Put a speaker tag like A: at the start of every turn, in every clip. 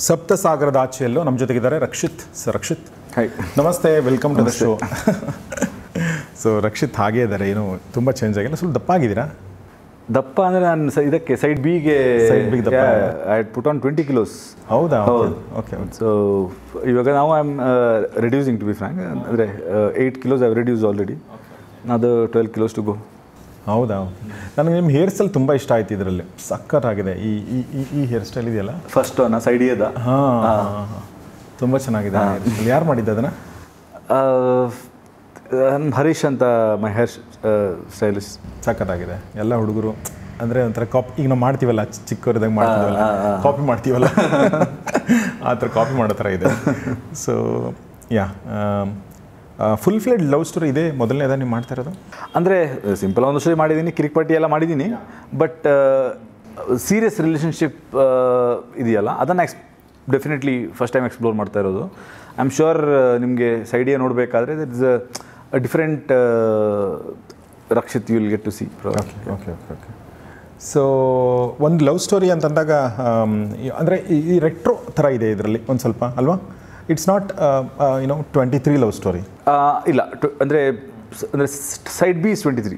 A: ಸಪ್ತ ಸಾಗರದಾಚೆ ಎಲ್ಲೋ ನಮ್ಮ ಜೊತೆಗಿದ್ದಾರೆ Rakshit. Rakshit,
B: hi,
A: namaste, welcome to the show. So Rakshit ಹಾಗೇ ಇದ್ದಾರೆ, ಏನು ತುಂಬ ಚೇಂಜ್ ಆಗಿಲ್ಲ, ಸ್ವಲ್ಪ ದಪ್ಪ ಆಗಿದ್ದೀರಾ?
B: ದಪ್ಪ ಅಂದರೆ ನಾನು ಇದಕ್ಕೆ ಸೈಡ್ ಬಿಗೆ
A: ದಪ್ಪ
B: ಐ ಪುಟ್ ಆನ್ 20 kilos.
A: ಹೌದಾ? ಓಕೆ.
B: ಸೊ ಇವಾಗ ನಾವು I am reducing to be frank, ಅಂದರೆ 8 kilos ಐ ರೆಡ್ಯೂಸ್ ಆಲ್ರೆಡಿ, ಅದು 12 kilos ಟು ಗೋ.
A: ಹೌದಾ? ನನಗೆ ನಿಮ್ಮ ಹೇರ್ ಸ್ಟೈಲ್ ತುಂಬ ಇಷ್ಟ ಆಯ್ತು. ಇದರಲ್ಲಿ ಸಕ್ಕತ್ತಾಗಿದೆ ಈ ಈ ಹೇರ್ ಸ್ಟೈಲ್ ಇದೆಯಲ್ಲ,
B: ಫಸ್ಟ್ ನಾ ಸೈಡ್ ಇಯದ.
A: ಹಾಂ, ತುಂಬ ಚೆನ್ನಾಗಿದೆ. ಯಾರು ಮಾಡಿದ್ದು ಅದನ್ನು?
B: ಹರೀಶ್ ಅಂತ ಮೈ ಹೇರ್ ಸ್ಟೈಲಿಸ್ಟ್.
A: ಸಕ್ಕತ್ತಾಗಿದೆ. ಎಲ್ಲ ಹುಡುಗರು ಅಂದರೆ ಒಂಥರ ಕಾಪಿ, ಈಗ ನಾವು ಮಾಡ್ತೀವಲ್ಲ ಚಿಕ್ಕವರಿದಾಗ ಮಾಡ್ತೀವಲ್ಲ, ಕಾಪಿ ಮಾಡ್ತೀವಲ್ಲ, ಆ ಥರ ಕಾಪಿ ಮಾಡೋ ಥರ ಇದೆ. So yeah, full ಫ್ಲೆಡ್ love story ಇದೆ ಮೊದಲನೇದ ನೀವು ಮಾಡ್ತಾ ಇರೋದು?
B: ಅಂದರೆ ಸಿಂಪಲ್ ಒಂದು ಸ್ಟೋರಿ ಮಾಡಿದ್ದೀನಿ, ಕಿರಿಕ್ಪಟ್ಟಿ ಎಲ್ಲ ಮಾಡಿದ್ದೀನಿ, ಬಟ್ ಸೀರಿಯಸ್ ರಿಲೇಷನ್ಶಿಪ್ ಇದೆಯಲ್ಲ ಅದನ್ನು ಡೆಫಿನೆಟ್ಲಿ ಫಸ್ಟ್ ಟೈಮ್ ಎಕ್ಸ್ಪ್ಲೋರ್ ಮಾಡ್ತಾ ಇರೋದು. ಐ ಆಮ್ ಶ್ಯೂರ್ ನಿಮಗೆ ಸೈಡಿಗೆ ನೋಡಬೇಕಾದ್ರೆ that is a different Rakshit, you will get to see.
A: Okay. So ಒಂದು ಲವ್ ಸ್ಟೋರಿ ಅಂತಂದಾಗ ಅಂದರೆ ಈ ರೆಟ್ರೋ ಥರ ಇದೆ ಇದರಲ್ಲಿ ಒಂದು ಸ್ವಲ್ಪ ಅಲ್ವಾ? It's not 23 love story.
B: ಇಲ್ಲ, ಅಂದರೆ side B is 23.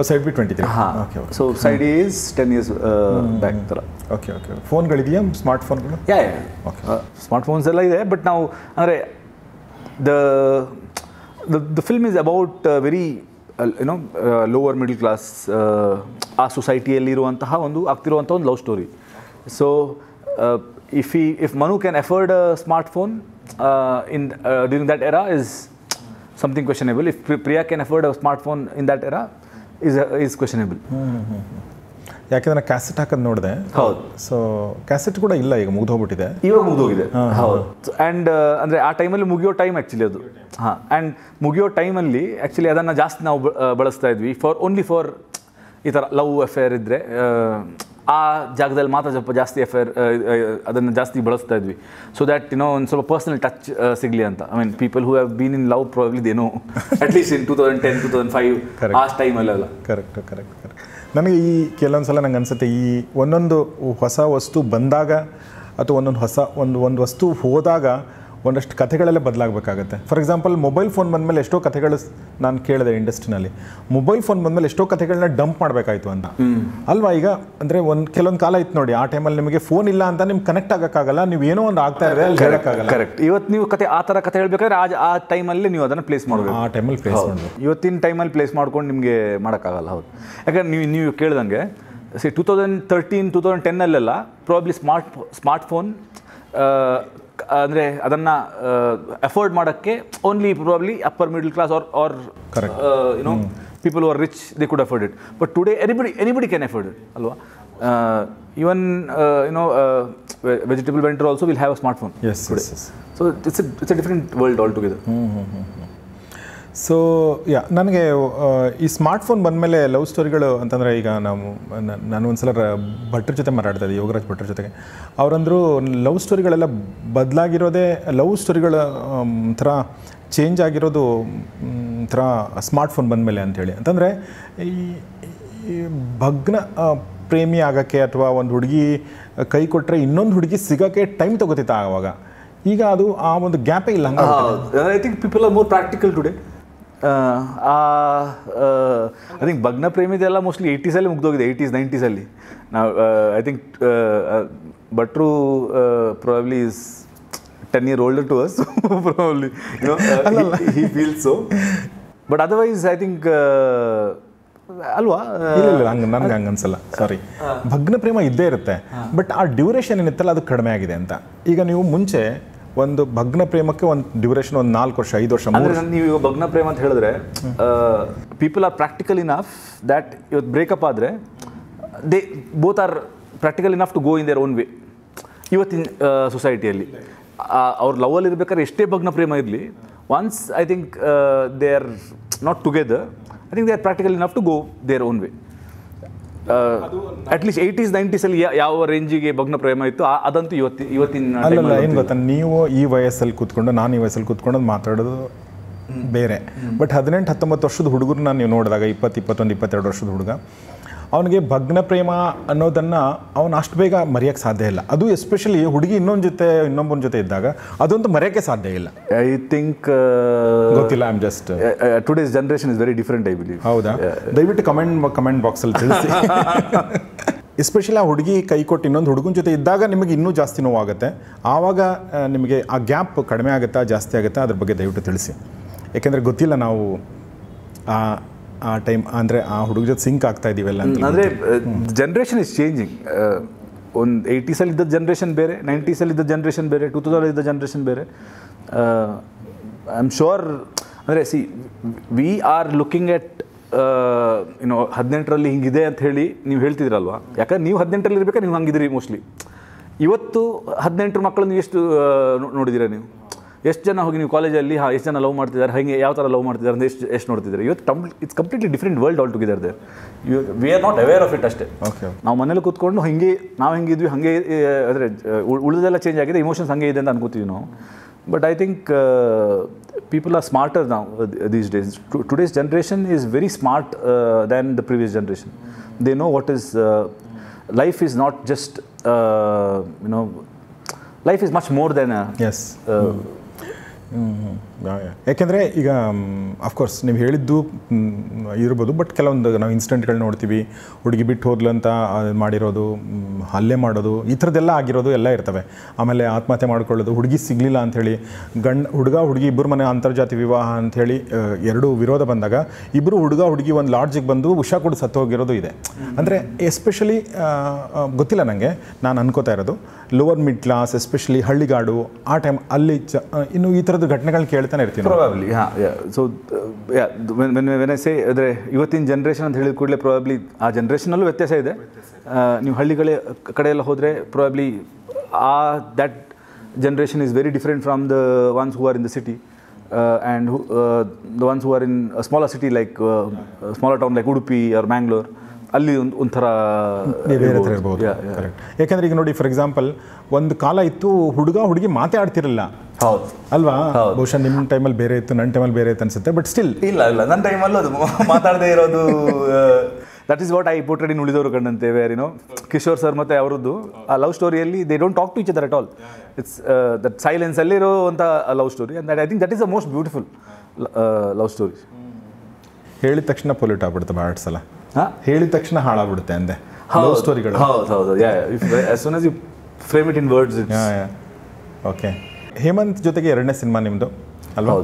A: Side B 23.
B: ಹಾಂ, okay. So side A is 10 years back ಥರ.
A: ಓಕೆ. ಫೋನ್ಗಳಿದೆಯಾ, ಸ್ಮಾರ್ಟ್ ಫೋನ್ಗಳು?
B: ಓಕೆ, ಸ್ಮಾರ್ಟ್ ಫೋನ್ಸ್ ಎಲ್ಲ ಇದೆ, ಬಟ್ ನಾವು ಅಂದರೆ the film is about very lower middle class, ಆ ಸೊಸೈಟಿಯಲ್ಲಿರುವಂತಹ ಆಗ್ತಿರುವಂಥ ಒಂದು love story. So if Manu can afford a smartphone during that era is something questionable. If Priya can afford a smartphone in that era is questionable.
A: ಯಾಕೆಂದ್ರೆ cassette ಹಾಕೋದು ನೋಡಿದೆ.
B: ಹೌದು.
A: So cassette ಕೂಡ ಇಲ್ಲ, ಈಗ ಮುಗಿದೋಗ್ಬಿಟ್ಟಿದೆ.
B: ಇವಾಗ ಮುಗಿದೋಗಿದೆ. ಹೌದು. ಆ್ಯಂಡ್ ಅಂದರೆ ಆ ಟೈಮಲ್ಲಿ ಮುಗಿಯೋ ಟೈಮ್ ಆ್ಯಕ್ಚುಲಿ ಅದು. ಹಾಂ, ಆ್ಯಂಡ್ ಮುಗಿಯೋ ಟೈಮಲ್ಲಿ ಆ್ಯಕ್ಚುಲಿ ಅದನ್ನು ಜಾಸ್ತಿ ನಾವು ಬಳಸ್ತಾ ಇದ್ವಿ ಓನ್ಲಿ ಫಾರ್ ಈ ಥರ ಲವ್ ಅಫೇರ್ ಇದ್ದರೆ ಆ ಜಾಗದಲ್ಲಿ ಮಾತ್ರ ಸ್ವಲ್ಪ ಜಾಸ್ತಿ ಅದನ್ನು ಜಾಸ್ತಿ ಬಳಸ್ತಾ ಇದ್ವಿ. ಸೊ ದ್ಯಾಟ್ ಒಂದು ಸ್ವಲ್ಪ ಪರ್ಸನಲ್ ಟಚ್ ಸಿಗಲಿ ಅಂತ. I mean people who have been in love probably they know at least in 2010, 2005 ಆ ಟೈಮಲ್ಲೆಲ್ಲ.
A: ಕರೆಕ್ಟ್. ನನಗೆ ಈ ಕೆಲವೊಂದು ಸಲ ನಂಗೆ ಅನಿಸುತ್ತೆ, ಈ ಒಂದೊಂದು ಹೊಸ ವಸ್ತು ಬಂದಾಗ ಅಥವಾ ಒಂದೊಂದು ಹೊಸ ಒಂದು ವಸ್ತು ಹೋದಾಗ ಒಂದಷ್ಟು ಕಥೆಗಳೆಲ್ಲ ಬದಲಾಗಬೇಕಾಗತ್ತೆ. ಫಾರ್ ಎಕ್ಸಾಂಪಲ್, ಮೊಬೈಲ್ ಫೋನ್ ಬಂದಮೇಲೆ ಎಷ್ಟೋ ಕಥೆಗಳು ನಾನು ಕೇಳಿದೆ ಇಂಡಸ್ಟ್ರಿನಲ್ಲಿ. ಮೊಬೈಲ್ ಫೋನ್ ಬಂದಮೇಲೆ ಎಷ್ಟೋ ಕಥೆಗಳನ್ನ ಡಂಪ್ ಮಾಡಬೇಕಾಯ್ತು ಅಂತ ಅಲ್ವಾ? ಈಗ ಅಂದರೆ ಕೆಲವೊಂದು ಕಾಲ ಇತ್ತು ನೋಡಿ, ಆ ಟೈಮಲ್ಲಿ ನಿಮಗೆ ಫೋನ್ ಇಲ್ಲ ಅಂತ ನಿಮ್ಗೆ ಕನೆಕ್ಟ್ ಆಗೋಕ್ಕಾಗಲ್ಲ, ನೀವು ಏನೋ ಒಂದು ಆಗ್ತಾ ಇದೆ ಅಲ್ಲಿ ಹೇಳೋಕ್ಕಾಗಲ್ಲ.
B: ಕರೆಕ್ಟ್. ಇವತ್ತು ನೀವು ಆ ಥರ ಕಥೆ ಹೇಳ್ಬೇಕಾದ್ರೆ ಆ ಟೈಮಲ್ಲಿ ನೀವು ಅದನ್ನು ಪ್ಲೇಸ್ ಮಾಡಬೇಕು.
A: ಆ ಟೈಮಲ್ಲಿ ಪ್ಲೇಸ್ ಮಾಡಬೇಕು.
B: ಇವತ್ತಿನ ಟೈಮಲ್ಲಿ ಪ್ಲೇಸ್ ಮಾಡ್ಕೊಂಡು ನಿಮಗೆ ಮಾಡೋಕ್ಕಾಗಲ್ಲ. ಹೌದು. ಯಾಕಂದ್ರೆ ನೀವು ಕೇಳ್ದಂಗೆ 2013, 2010 ಪ್ರಾಬ್ಲಿ ಸ್ಮಾರ್ಟ್ಫೋನ್ ಅಂದರೆ ಅದನ್ನು ಅಫೋರ್ಡ್ ಮಾಡೋಕ್ಕೆ only probably upper middle class are people who are rich, they could afford it. But today anybody can afford it ಅಲ್ವಾ? Even vegetable vendor also will have a smartphone. So it's a different world all together.
A: So yeah, ನನಗೆ ಈ smartphone ಬಂದಮೇಲೆ love ಸ್ಟೋರಿಗಳು ಅಂತಂದರೆ, ಈಗ ನಾನು ಒಂದ್ಸಲ ಭಟ್ರ ಜೊತೆ ಮಾತಾಡ್ತಾ ಇದ್ದೆ, ಯೋಗರಾಜ್ ಭಟ್ರ ಜೊತೆಗೆ. ಅವರಂದರು ಲವ್ ಸ್ಟೋರಿಗಳೆಲ್ಲ ಬದಲಾಗಿರೋದೇ, ಲವ್ ಸ್ಟೋರಿಗಳ ಥರ ಚೇಂಜ್ ಆಗಿರೋದು ಥರ ಸ್ಮಾರ್ಟ್ಫೋನ್ ಬಂದಮೇಲೆ ಅಂಥೇಳಿ. ಅಂತಂದರೆ ಈ ಭಗ್ನ ಪ್ರೇಮಿ ಆಗೋಕ್ಕೆ ಅಥವಾ ಒಂದು ಹುಡುಗಿ ಕೈ ಕೊಟ್ಟರೆ ಇನ್ನೊಂದು ಹುಡುಗಿ ಸಿಗೋಕ್ಕೆ ಟೈಮ್ ತಗೋತಿತ್ತು ಆವಾಗ. ಈಗ ಅದು ಆ ಒಂದು ಗ್ಯಾಪೇ ಇಲ್ಲ.
B: I think people are more practical today. I think ಭಗ್ನ ಪ್ರೇಮಿದೆಲ್ಲ ಮೋಸ್ಟ್ಲಿ 80s ಮುಗ್ದೋಗಿದೆ, 80s, 90s. ನಾವು ಐ ಥಿಂಕ್ ಭಟ್ರು probably is 10 years older to us, probably. He feels so. But otherwise, I think ಅಲ್ವಾ?
A: ಇಲ್ಲ, ನನಗೆ ಹಂಗೆ ಅನ್ಸಲ್ಲ. ಸಾರಿ, ಭಗ್ನ ಪ್ರೇಮ ಇದ್ದೇ ಇರುತ್ತೆ, ಬಟ್ ಆ ಡ್ಯೂರೇಷನ್ ಏನಿತ್ತಲ್ಲ ಅದು ಕಡಿಮೆ ಆಗಿದೆ ಅಂತ. ಈಗ ನೀವು ಮುಂಚೆ ಒಂದು ಭಗ್ನ ಪ್ರೇಮಕ್ಕೆ ಒಂದು ಡ್ಯೂರೇಷನ್ ಒಂದು 4 ವರ್ಷ, 5 ವರ್ಷ.
B: ಅಂದರೆ ನೀವು ಭಗ್ನ ಪ್ರೇಮ ಅಂತ ಹೇಳಿದ್ರೆ people are practical enough that ಇವತ್ತು ಬ್ರೇಕಪ್ ಆದರೆ they both are practical enough to go in their own way. ಇವತ್ತಿನ ಸೊಸೈಟಿಯಲ್ಲಿ ಅವ್ರ ಲವಲ್ಲಿ ಇರ್ಬೇಕಾದ್ರೆ ಎಷ್ಟೇ ಭಗ್ನ ಪ್ರೇಮ ಇರಲಿ, once I think they are not together, I think they are practical enough to go their own way. At least 80s, 90s ಯಾವ ರೇಂಜಿಗೆ ಭಗ್ನ ಪ್ರೇಮ ಇತ್ತು ಅದಂತೂ ಇವತ್ತಿನ
A: ಅಲ್ಲ. ಏನು ಗೊತ್ತಾ, ನೀವು ಈ ವಯಸ್ಸಲ್ಲಿ ಕೂತ್ಕೊಂಡು ನಾನು ಈ ವಯಸ್ಸಲ್ಲಿ ಕೂತ್ಕೊಂಡು ಮಾತಾಡೋದು ಬೇರೆ. ಬಟ್ 18-19 ವರ್ಷದ ಹುಡುಗರನ್ನ ನೀವು ನೋಡಿದಾಗ 21-22 ವರ್ಷದ ಹುಡುಗ ಅವನಿಗೆ ಭಗ್ನ ಪ್ರೇಮ ಅನ್ನೋದನ್ನು ಅವನು ಅಷ್ಟು ಬೇಗ ಮರೆಯೋಕ್ಕೆ ಸಾಧ್ಯ ಇಲ್ಲ. ಅದು ಎಸ್ಪೆಷಲಿ ಹುಡುಗಿ ಇನ್ನೊಬ್ಬನ ಜೊತೆ ಇದ್ದಾಗ ಅದಂತೂ ಮರೆಯೋಕ್ಕೆ ಸಾಧ್ಯ ಇಲ್ಲ.
B: ಐ ಥಿಂಕ್
A: ಗೊತ್ತಿಲ್ಲ, I am just
B: today's generation is very different I believe.
A: ಹೌದಾ? ದಯವಿಟ್ಟು ಕಮೆಂಟ್ ಬಾಕ್ಸಲ್ಲಿ ತಿಳಿಸಿ. ಎಸ್ಪೆಷಲಿ ಆ ಹುಡುಗಿ ಕೈ ಕೊಟ್ಟು ಇನ್ನೊಂದು ಹುಡುಗನ ಜೊತೆ ಇದ್ದಾಗ ನಿಮಗೆ ಇನ್ನೂ ಜಾಸ್ತಿ ನೋವಾಗುತ್ತೆ. ಆವಾಗ ನಿಮಗೆ ಆ ಗ್ಯಾಪ್ ಕಡಿಮೆ ಆಗುತ್ತಾ ಜಾಸ್ತಿ ಆಗುತ್ತಾ ಅದ್ರ ಬಗ್ಗೆ ದಯವಿಟ್ಟು ತಿಳಿಸಿ. ಯಾಕೆಂದರೆ ಗೊತ್ತಿಲ್ಲ ನಾವು ಆ ಟೈಮ್ ಅಂದರೆ ಆ ಹುಡುಗ ಜೊತೆ ಸಿಂಕ್ ಆಗ್ತಾ ಇದ್ದೀವಲ್ಲ ಅಂತ. ಅಂದರೆ
B: ಜನ್ರೇಷನ್ ಇಸ್ ಚೇಂಜಿಂಗ್. ಒಂದು 80ಸಲ್ಲಿ ಇದ್ದ ಜನ್ರೇಷನ್ ಬೇರೆ, 90ಸಲ್ಲಿ ಇದ್ದ ಜನ್ರೇಷನ್ ಬೇರೆ, 2000 ಇದ್ದ ಜನ್ರೇಷನ್ ಬೇರೆ. ಐ ಆಮ್ ಶೋರ್ ಅಂದರೆ ವಿ ಆರ್ ಲುಕಿಂಗ್ ಎಟ್ 18ರಲ್ಲಿ ಹಿಂಗಿದೆ ಅಂತ ಹೇಳಿ ನೀವು ಹೇಳ್ತಿದ್ರಲ್ವಾ, ಯಾಕಂದ್ರೆ ನೀವು 18ರಲ್ಲಿ ಇರ್ಬೇಕಾದ್ರೆ ನೀವು ಹಂಗಿದ್ರಿ ಮೋಸ್ಟ್ಲಿ. ಇವತ್ತು 18 ಮಕ್ಕಳು ನೀವು ಎಷ್ಟು ನೋಡಿದ್ದೀರಾ? ನೀವು ಎಷ್ಟು ಜನ ಹೋಗಿ ನೀವು ಕಾಲೇಜಲ್ಲಿ ಎಷ್ಟು ಜನ ಲವ್ ಮಾಡ್ತಿದ್ದಾರೆ, ಹಾಗೆ ಯಾವ ಥರ ಲವ್ ಮಾಡ್ತಿದ್ದಾರೆ ಅಂತ ಎಷ್ಟು ನೋಡ್ತಿದ್ದಾರೆ. ಇವತ್ತು it's completely different world all together there. We are not aware of it ಅಷ್ಟೇ. ನಾವು ಮನೇಲಿ ಕೂತ್ಕೊಂಡು ನಾವು ಹೆಂಗಿದ್ವಿ ಹಾಗೆ, ಅಂದರೆ ಉಳಿದೆಲ್ಲ ಚೇಂಜ್ ಆಗಿದೆ, ಇಮೋಷನ್ಸ್ ಹಾಗೆ ಇದೆ ಅಂತ ಅನ್ಕೋತೀವಿ ನಾವು. But I think people are smarter now these days. Today's generation is very smart than the previous generation. They know what is life is not just life is much more than a
A: yes. ಯಾಕೆಂದರೆ ಈಗ of course ನೀವು ಹೇಳಿದ್ದು ಇರ್ಬೋದು, but ಕೆಲವೊಂದು ನಾವು ಇನ್ಸಿಡೆಂಟ್ಗಳು ನೋಡ್ತೀವಿ. ಹುಡುಗಿ ಬಿಟ್ಟು ಹೋದ್ಲು ಅಂತ ಮಾಡಿರೋದು, ಹಲ್ಲೆ ಮಾಡೋದು, ಈ ಥರದ್ದೆಲ್ಲ ಆಗಿರೋದು ಎಲ್ಲ ಇರ್ತವೆ. ಆಮೇಲೆ ಆತ್ಮಹತ್ಯೆ ಮಾಡ್ಕೊಳ್ಳೋದು, ಹುಡುಗಿ ಸಿಗಲಿಲ್ಲ ಅಂಥೇಳಿ ಹುಡುಗಿ ಇಬ್ಬರು ಮನೆ ಅಂತರ್ಜಾತಿ ವಿವಾಹ ಅಂಥೇಳಿ ಎರಡು ವಿರೋಧ ಬಂದಾಗ ಇಬ್ಬರು ಹುಡುಗಿ ಒಂದು ಲಾಡ್ಜಿಗೆ ಬಂದು ಉಷಾ ಕೂಡ ಸತ್ತು ಹೋಗಿರೋದು ಇದೆ. ಅಂದರೆ ಎಸ್ಪೆಷಲಿ ಗೊತ್ತಿಲ್ಲ ನನಗೆ, ನಾನು ಅನ್ಕೋತಾ ಇರೋದು ಲೋವರ್ ಮಿಡ್ ಕ್ಲಾಸ್, ಎಸ್ಪೆಷಲಿ ಹಳ್ಳಿಗಾಡು ಆ ಟೈಮ್ ಅಲ್ಲಿ ಇನ್ನು ಈ ಥರದ್ದು ಘಟನೆಗಳು ಕೇಳ್ತಾನೆ ಇರ್ತೀನಿ.
B: Probably so when I say ಅಂದರೆ ಇವತ್ತಿನ ಜನ್ರೇಷನ್ ಅಂತ ಹೇಳಿದ ಕೂಡಲೇ ಪ್ರಾಬಬ್ಲಿ ಆ ಜನ್ರೇಷನಲ್ಲೂ ವ್ಯತ್ಯಾಸ ಇದೆ. ನೀವು ಹಳ್ಳಿಗಳ ಕಡೆಯೆಲ್ಲ ಹೋದರೆ probably that generation is very different from the ones who are in the city and the ones who are in a smaller city like smaller town like Udupi or Mangalore. ಅಲ್ಲಿ ಒಂಥರ
A: ಬೇರೆ ಥರ ಇರ್ಬೋದು. ಯಾಕೆಂದರೆ ಈಗ ನೋಡಿ, ಫಾರ್ ಎಕ್ಸಾಂಪಲ್ ಒಂದು ಕಾಲ ಇತ್ತು ಹುಡುಗಿ ಮಾತಾಡ್ತಿರಲಿಲ್ಲ.
B: ಹೌದು
A: ಅಲ್ವಾ? ಬಹುಶಃ ನಿಮ್ಮ ಟೈಮಲ್ಲಿ ಬೇರೆ ಇತ್ತು, ನನ್ನ ಟೈಮಲ್ಲಿ ಬೇರೆ ಇತ್ತು ಅನ್ಸುತ್ತೆ. ಬಟ್ ಸ್ಟಿಲ್
B: ಇಲ್ಲ ನನ್ನ ಟೈಮಲ್ಲೂ ಅದು ಮಾತಾಡದೇ ಇರೋದು. That is what I portrait in ಉಳಿದವರು ಕಂಡಂತೆ, ವೇರ್ ಕಿಶೋರ್ ಸರ್ ಮತ್ತು ಅವರದ್ದು ಆ ಲವ್ ಸ್ಟೋರಿಯಲ್ಲಿ they don't talk to each other at all. It's that ಸೈಲೆನ್ಸಲ್ಲಿರೋ ಅಂತ love story. And that I think that is the most beautiful love story.
A: ಹೇಳಿದ ತಕ್ಷಣ ಪೊಲ್ಯೂಟ್ ಆಗ್ಬಿಡುತ್ತೆ ಭಾಳ ಸಲ. ಹೇಳಿದ ತಕ್ಷಣ ಹಾಳಾಗ್ಬಿಡುತ್ತೆ ಅಂದೆ ಲವ್ ಸ್ಟೋರಿಗಳು.
B: ಹೌದು. as soon as you frame it in words it's
A: okay. Hemanth ಜೊತೆಗೆ ಎರಡನೇ ಸಿನಿಮಾ ನಿಮ್ಮದು ಅಲ್ವಾ?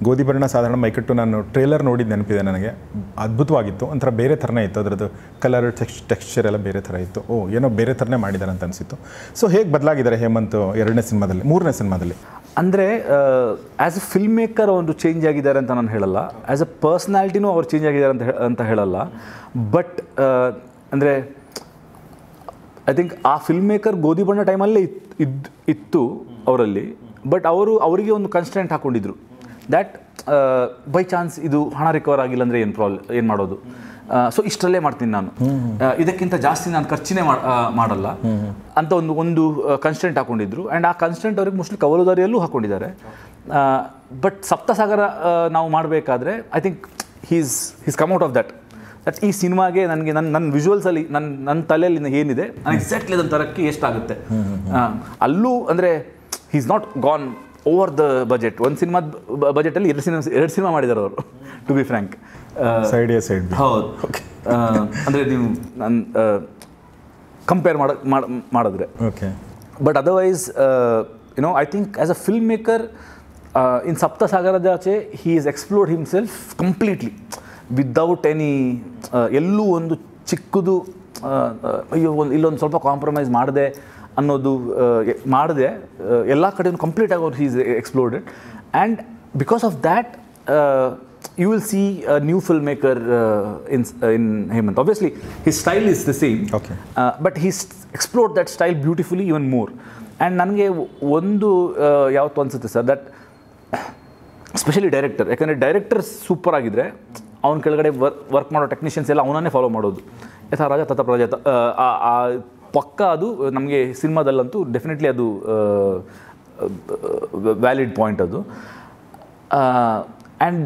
A: ಗೋಧಿ ಬಣ್ಣ ಸಾಧಾರಣ ಮೈಕಟ್ಟು ನಾನು ಟ್ರೇಲರ್ ನೋಡಿದ್ದು ನೆನಪಿದೆ ನನಗೆ. ಅದ್ಭುತವಾಗಿತ್ತು, ಒಂಥರ ಬೇರೆ ಥರನೇ ಇತ್ತು. ಅದರದ್ದು ಕಲರ್ ಟೆಕ್ಸ್ಚರ್ ಎಲ್ಲ ಬೇರೆ ಥರ ಇತ್ತು. ಏನೋ ಬೇರೆ ಥರನೇ ಮಾಡಿದ್ದಾರೆ ಅಂತ ಅನಿಸಿತ್ತು. ಸೊ ಹೇಗೆ ಬದಲಾಗಿದ್ದಾರೆ ಹೇಮಂತ್ ಮೂರನೇ ಸಿನಿಮಾದಲ್ಲಿ?
B: ಅಂದರೆ ಆ್ಯಸ್ ಎ ಫಿಲ್ಮ್ ಮೇಕರ್ ಅವರು ಚೇಂಜ್ ಆಗಿದ್ದಾರೆ ಅಂತ ನಾನು ಹೇಳಲ್ಲ, ಆ್ಯಸ್ ಎ ಪರ್ಸ್ನಾಲಿಟಿನೂ ಅವ್ರು ಚೇಂಜ್ ಆಗಿದ್ದಾರೆ ಅಂತ ಹೇಳಲ್ಲ. ಬಟ್ ಅಂದರೆ ಐ ಥಿಂಕ್ ಆ ಫಿಲ್ಮ್ ಮೇಕರ್ ಗೋಧಿ ಬಣ್ಣ ಟೈಮಲ್ಲೇ ಇತ್ತು ಅವರಲ್ಲಿ. ಬಟ್ ಅವರಿಗೆ ಒಂದು ಕನ್ಸ್ಟೆಂಟ್ ಹಾಕ್ಕೊಂಡಿದ್ರು, ದ್ಯಾಟ್ ಬೈ ಚಾನ್ಸ್ ಇದು ಹಣ ರಿಕವರ್ ಆಗಿಲ್ಲ ಅಂದರೆ ಏನು ಮಾಡೋದು, ಸೊ ಇಷ್ಟರಲ್ಲೇ ಮಾಡ್ತೀನಿ ನಾನು, ಇದಕ್ಕಿಂತ ಜಾಸ್ತಿ ನಾನು ಖರ್ಚಿನೇ ಮಾಡಲ್ಲ ಅಂತ ಒಂದು ಕನ್ಸ್ಟೆಂಟ್ ಹಾಕೊಂಡಿದ್ರು. ಆ್ಯಂಡ್ ಆ ಕನ್ಸ್ಟೆಂಟ್ ಅವ್ರಿಗೆ ಮೋಸ್ಟ್ಲಿ ಕವಲುದಾರಿಯಲ್ಲೂ ಹಾಕ್ಕೊಂಡಿದ್ದಾರೆ. ಬಟ್ ಸಪ್ತಸಾಗರ ನಾವು ಮಾಡಬೇಕಾದ್ರೆ I think he's come out of that ಈ ಸಿನಿಮಾಗೆ ನನಗೆ ನನ್ನ ವಿಜುವಲ್ಸಲ್ಲಿ ನನ್ನ ತಲೆಯಲ್ಲಿ ಏನಿದೆ ನಾನು ಎಕ್ಸಾಕ್ಟ್ಲಿ ಅದನ್ನು ತರಕ್ಕೆ ಎಷ್ಟಾಗುತ್ತೆ. ಅಲ್ಲೂ ಅಂದರೆ he's not gone over the budget. ಒಂದು ಸಿನಿಮಾದ ಬಜೆಟಲ್ಲಿ ಎರಡು ಸಿನಿಮಾ ಮಾಡಿದ್ದಾರೆ ಅವರು, ಟು ಬಿ ಫ್ರ್ಯಾಂಕ್.
A: ಸೈಡ್
B: ಹೌದು. ಅಂದರೆ ನೀವು ಕಂಪೇರ್ ಮಾಡಿದ್ರೆ.
A: Okay.
B: But otherwise I think as a film maker in Sapta Sagaradaache he is explored himself completely without any ಎಲ್ಲೂ ಒಂದು ಚಿಕ್ಕದು ಅಯ್ಯೋ ಇಲ್ಲೊಂದು ಸ್ವಲ್ಪ ಕಾಂಪ್ರಮೈಸ್ ಮಾಡಿದೆ ಅನ್ನೋದು ಮಾಡಿದೆ. ಎಲ್ಲ ಕಡೆಯೂ ಕಂಪ್ಲೀಟಾಗಿ ಅವ್ರು he's explored it. And because of that you will see a new filmmaker in Hemanth. Obviously, his style is the same,
A: okay.
B: But he's explored that style beautifully even more. And ನನಗೆ ಒಂದು ಯಾವತ್ತು ಅನಿಸುತ್ತೆ sir, that specially director, ಯಾಕಂದರೆ director super ಆಗಿದ್ದರೆ ಅವ್ನ ಕೆಳಗಡೆ work ಮಾಡೋ technicians ಎಲ್ಲ ಅವನನ್ನೇ ಫಾಲೋ ಮಾಡೋದು. ಯಥಾ ರಾಜ ತಥ ಪ್ರಜಾ ಪಕ್ಕ ಅದು ನಮಗೆ ಸಿನಿಮಾದಲ್ಲಂತೂ ಡೆಫಿನೆಟ್ಲಿ ಅದು ವ್ಯಾಲಿಡ್ ಪಾಯಿಂಟ್ ಅದು. And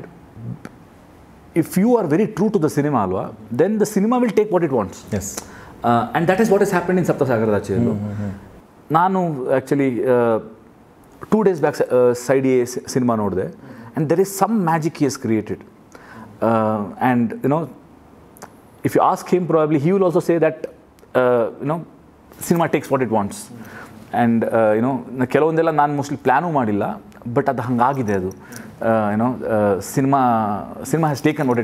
B: if you are very true to the cinema, alwa, then the cinema will take what it wants.
A: Yes.
B: And that is what has happened in Sapta Sagaradaache Yello. ನಾನು actually 2 days back side A cinema ನೋಡಿದೆ, and there is some magic he has created. And you know, if you ask him, probably he will also say that you know, cinema takes what it wants. And you know, ಕೆಲವೊಂದೆಲ್ಲ ನಾನು mostly plan ಮಾಡಿಲ್ಲ, but ಅದು ಹಂಗಾಗಿದೆ. ಅದು YONO cinema has taken what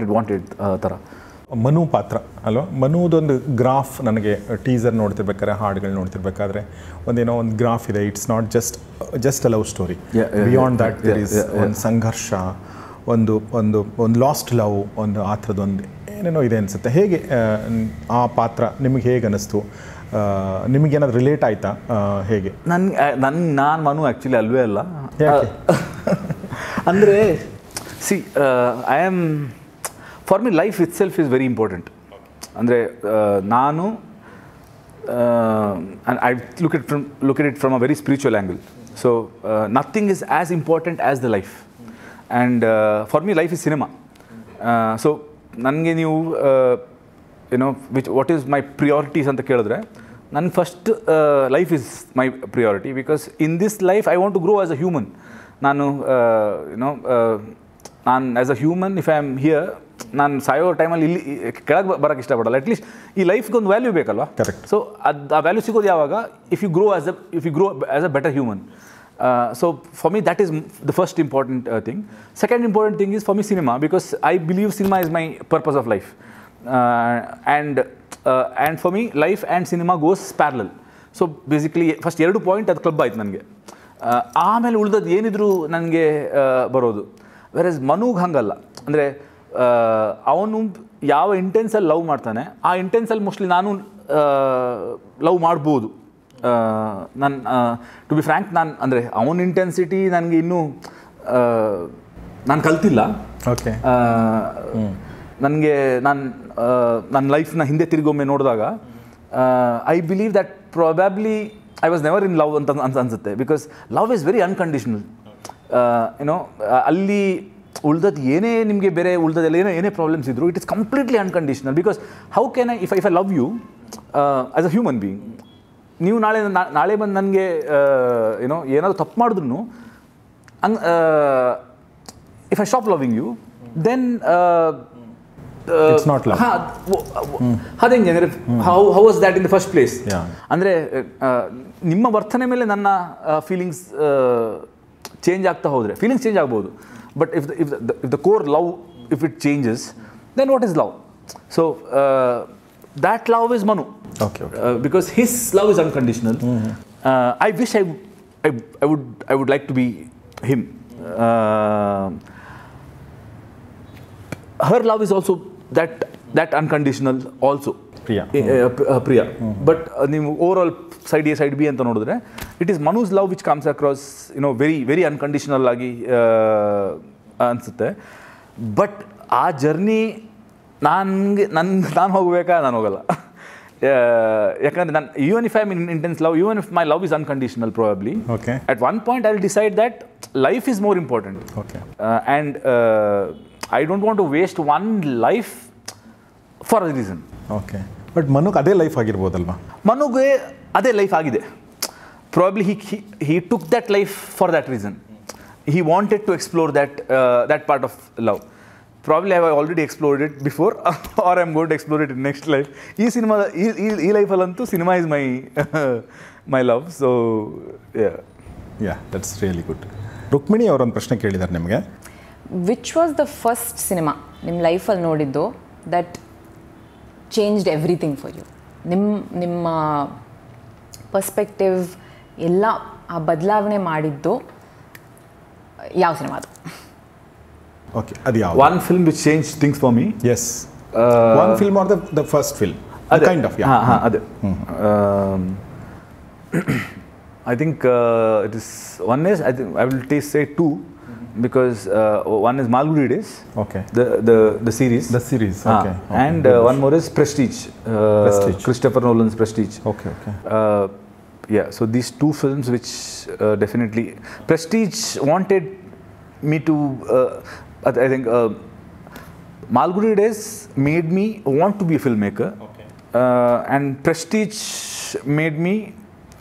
B: it wanted ಥರ.
A: ಮನು ಪಾತ್ರ ಅಲ್ವಾ, ಮನುದೊಂದು graph ನನಗೆ teaser ನೋಡ್ತಿರ್ಬೇಕಾದ್ರೆ, ಹಾಡುಗಳು ನೋಡ್ತಿರ್ಬೇಕಾದ್ರೆ ಒಂದೇನೋ ಒಂದು ಗ್ರಾಫ್ ಇದೆ. It's not just a love story. Beyond that there is ಒಂದು ಸಂಘರ್ಷ, ಒಂದು ಲಾಸ್ಟ್ ಲವ್, ಒಂದು ಆ ಥರದ್ದೊಂದು ಏನೇನೋ ಇದೆ ಅನಿಸುತ್ತೆ. ಹೇಗೆ ಆ ಪಾತ್ರ ನಿಮಗೆ ಹೇಗೆ ಅನ್ನಿಸ್ತು? ನಿಮಗೇನಾದ್ರು ರಿಲೇಟ್ ಆಯ್ತಾ? ಹೇಗೆ?
B: ನಾನು ಮನು ಆ್ಯಕ್ಚುಲಿ ಅಲ್ವೇ ಅಲ್ಲ. ಅಂದರೆ see I am for me life itself is very important. ಅಂದರೆ ನಾನು I look it from a very spiritual angle. So nothing is as important as the life. And for me life is cinema. So ನನಗೆ ನೀವು you know what is my priorities ಅಂತ ಕೇಳಿದ್ರೆ, ನನ್ನ first life is my priority. Because in this life I want to grow as a human. ನಾನು you know ನಾನು as a human if I am here, ನಾನು ಸಾಯೋ ಟೈಮಲ್ಲಿ ಇಲ್ಲಿ ಕೆಳಗೆ ಬರೋಕ್ಕೆ ಇಷ್ಟಪಡಲ್ಲ. ಅಟ್ಲೀಸ್ಟ್ ಈ ಲೈಫ್ಗೆ ಒಂದು ವ್ಯಾಲ್ಯೂ ಬೇಕಲ್ವಾ?
A: ಕರೆಕ್ಟ್.
B: ಸೊ ಆ ವ್ಯಾಲ್ಯೂ ಸಿಗೋದು ಯಾವಾಗ? If you grow as a better human. So for me that is the first important thing. Second important thing is for me cinema, because I believe cinema is my purpose of life. And for me life and cinema goes parallel. So basically first 2 point ಅದು club ಆಯ್ತು ನನಗೆ. ಆಮೇಲೆ ಉಳಿದದ್ದು ಏನಿದ್ರು ನನಗೆ ಬರೋದು. Virus ಮನುಗೆ ಹಂಗಲ್ಲ. ಅಂದರೆ ಅವನು ಯಾವ ಇಂಟೆನ್ಸಲ್ಲಿ ಲವ್ ಮಾಡ್ತಾನೆ, ಆ ಇಂಟೆನ್ಸಲ್ಲಿ ಮೋಸ್ಟ್ಲಿ ನಾನು ಲವ್ ಮಾಡ್ಬೋದು. ಟು ಬಿ ಫ್ರ್ಯಾಂಕ್, ನಾನು ಅಂದರೆ ಅವನ ಇಂಟೆನ್ಸಿಟಿ ನನಗೆ ಇನ್ನೂ ನಾನು ಕಲ್ತಿಲ್ಲ.
A: ಓಕೆ.
B: ನನಗೆ ನನ್ನ ಲೈಫ್ನ ಹಿಂದೆ ತಿರುಗೊಮ್ಮೆ ನೋಡಿದಾಗ I believe that probably I was never in love ಅಂತ ಅನ್ಸುತ್ತೆ. Because love is very unconditional. You know ಅಲ್ಲಿ ಉಳ್ದದ್ದು ಏನೇ ನಿಮಗೆ ಬೇರೆ ಉಳ್ದದೆಲ್ಲ ಏನೇ ಪ್ರಾಬ್ಲಮ್ಸ್ ಇದ್ರು, it is completely unconditional. Because how can if I love you as a human being, ನೀವು ನಾಳೆ ಬಂದು ನನಗೆ ಏನೋ ಏನಾದರೂ ತಪ್ಪು ಮಾಡಿದ್ರು, if I stop loving you, then
A: it's not love.
B: ಅದೇಂಗೆ ಅಂದರೆ how was that in the first place? ಅಂದರೆ ನಿಮ್ಮ ವರ್ತನೆ ಮೇಲೆ ನನ್ನ ಫೀಲಿಂಗ್ಸ್ ಚೇಂಜ್ ಆಗ್ತಾ ಹೋದರೆ ಫೀಲಿಂಗ್ಸ್ ಚೇಂಜ್ ಆಗ್ಬೋದು. But if the core love if it changes, then what is love? So that love is Manu.
A: Okay.
B: Because his love is unconditional. I wish I would like to be him. Her love is also that unconditional also. Priya. But ನೀವು overall side A side B ಅಂತ ನೋಡಿದ್ರೆ, it is Manu's love which comes across, you know, very very unconditional ಆಗಿ ಅನಿಸುತ್ತೆ. But ಆ journey ನಾನು ಹೋಗಬೇಕಾ? ನಾನು ಹೋಗಲ್ಲ. ಯಾಕಂದರೆ ನಾನು even if I am in intense love, even if my love is unconditional, probably at one point I will decide that life is more important. And I don't want to waste one life for a reason.
A: Okay. But ಮನುಗೆ ಅದೇ life ಆಗಿರ್ಬೋದಲ್ವಾ?
B: ಮನುಗೆ ಅದೇ life ಆಗಿದೆ. Probably he took that life for that reason. He wanted to explore that part of love. Probably I have already explored it before or I am going to explore it in next life. ಈ ಲೈಫಲ್ಲಂತೂ cinema is my love. So
A: that's really good. Rukmini ಅವರೊಂದು ಪ್ರಶ್ನೆ ಕೇಳಿದ್ದಾರೆ ನಿಮಗೆ.
C: Which was the first cinema ನಿಮ್ಮ ಲೈಫಲ್ಲಿ ನೋಡಿದ್ದು that changed everything for you? ನಿಮ್ಮ ಪರ್ಸ್ಪೆಕ್ಟಿವ್ ಎಲ್ಲ ಆ ಬದಲಾವಣೆ ಮಾಡಿದ್ದು ಯಾವ ಸಿನಿಮಾ ಅದು?
A: Okay, adi yav
B: one film which changed things for me?
A: Yes. One film or the first film? Kind of, yeah.
B: Ade. I think it is one is, I think I will say two, because one is Malgudi days.
A: Okay.
B: The series.
A: The series. Okay.
B: And one more is Prestige. Christopher Nolan's Prestige.
A: Okay.
B: Yeah. So these two films which definitely Prestige wanted me to, I think, Malgudi days made me want to be a filmmaker.
A: Okay.
B: And Prestige made me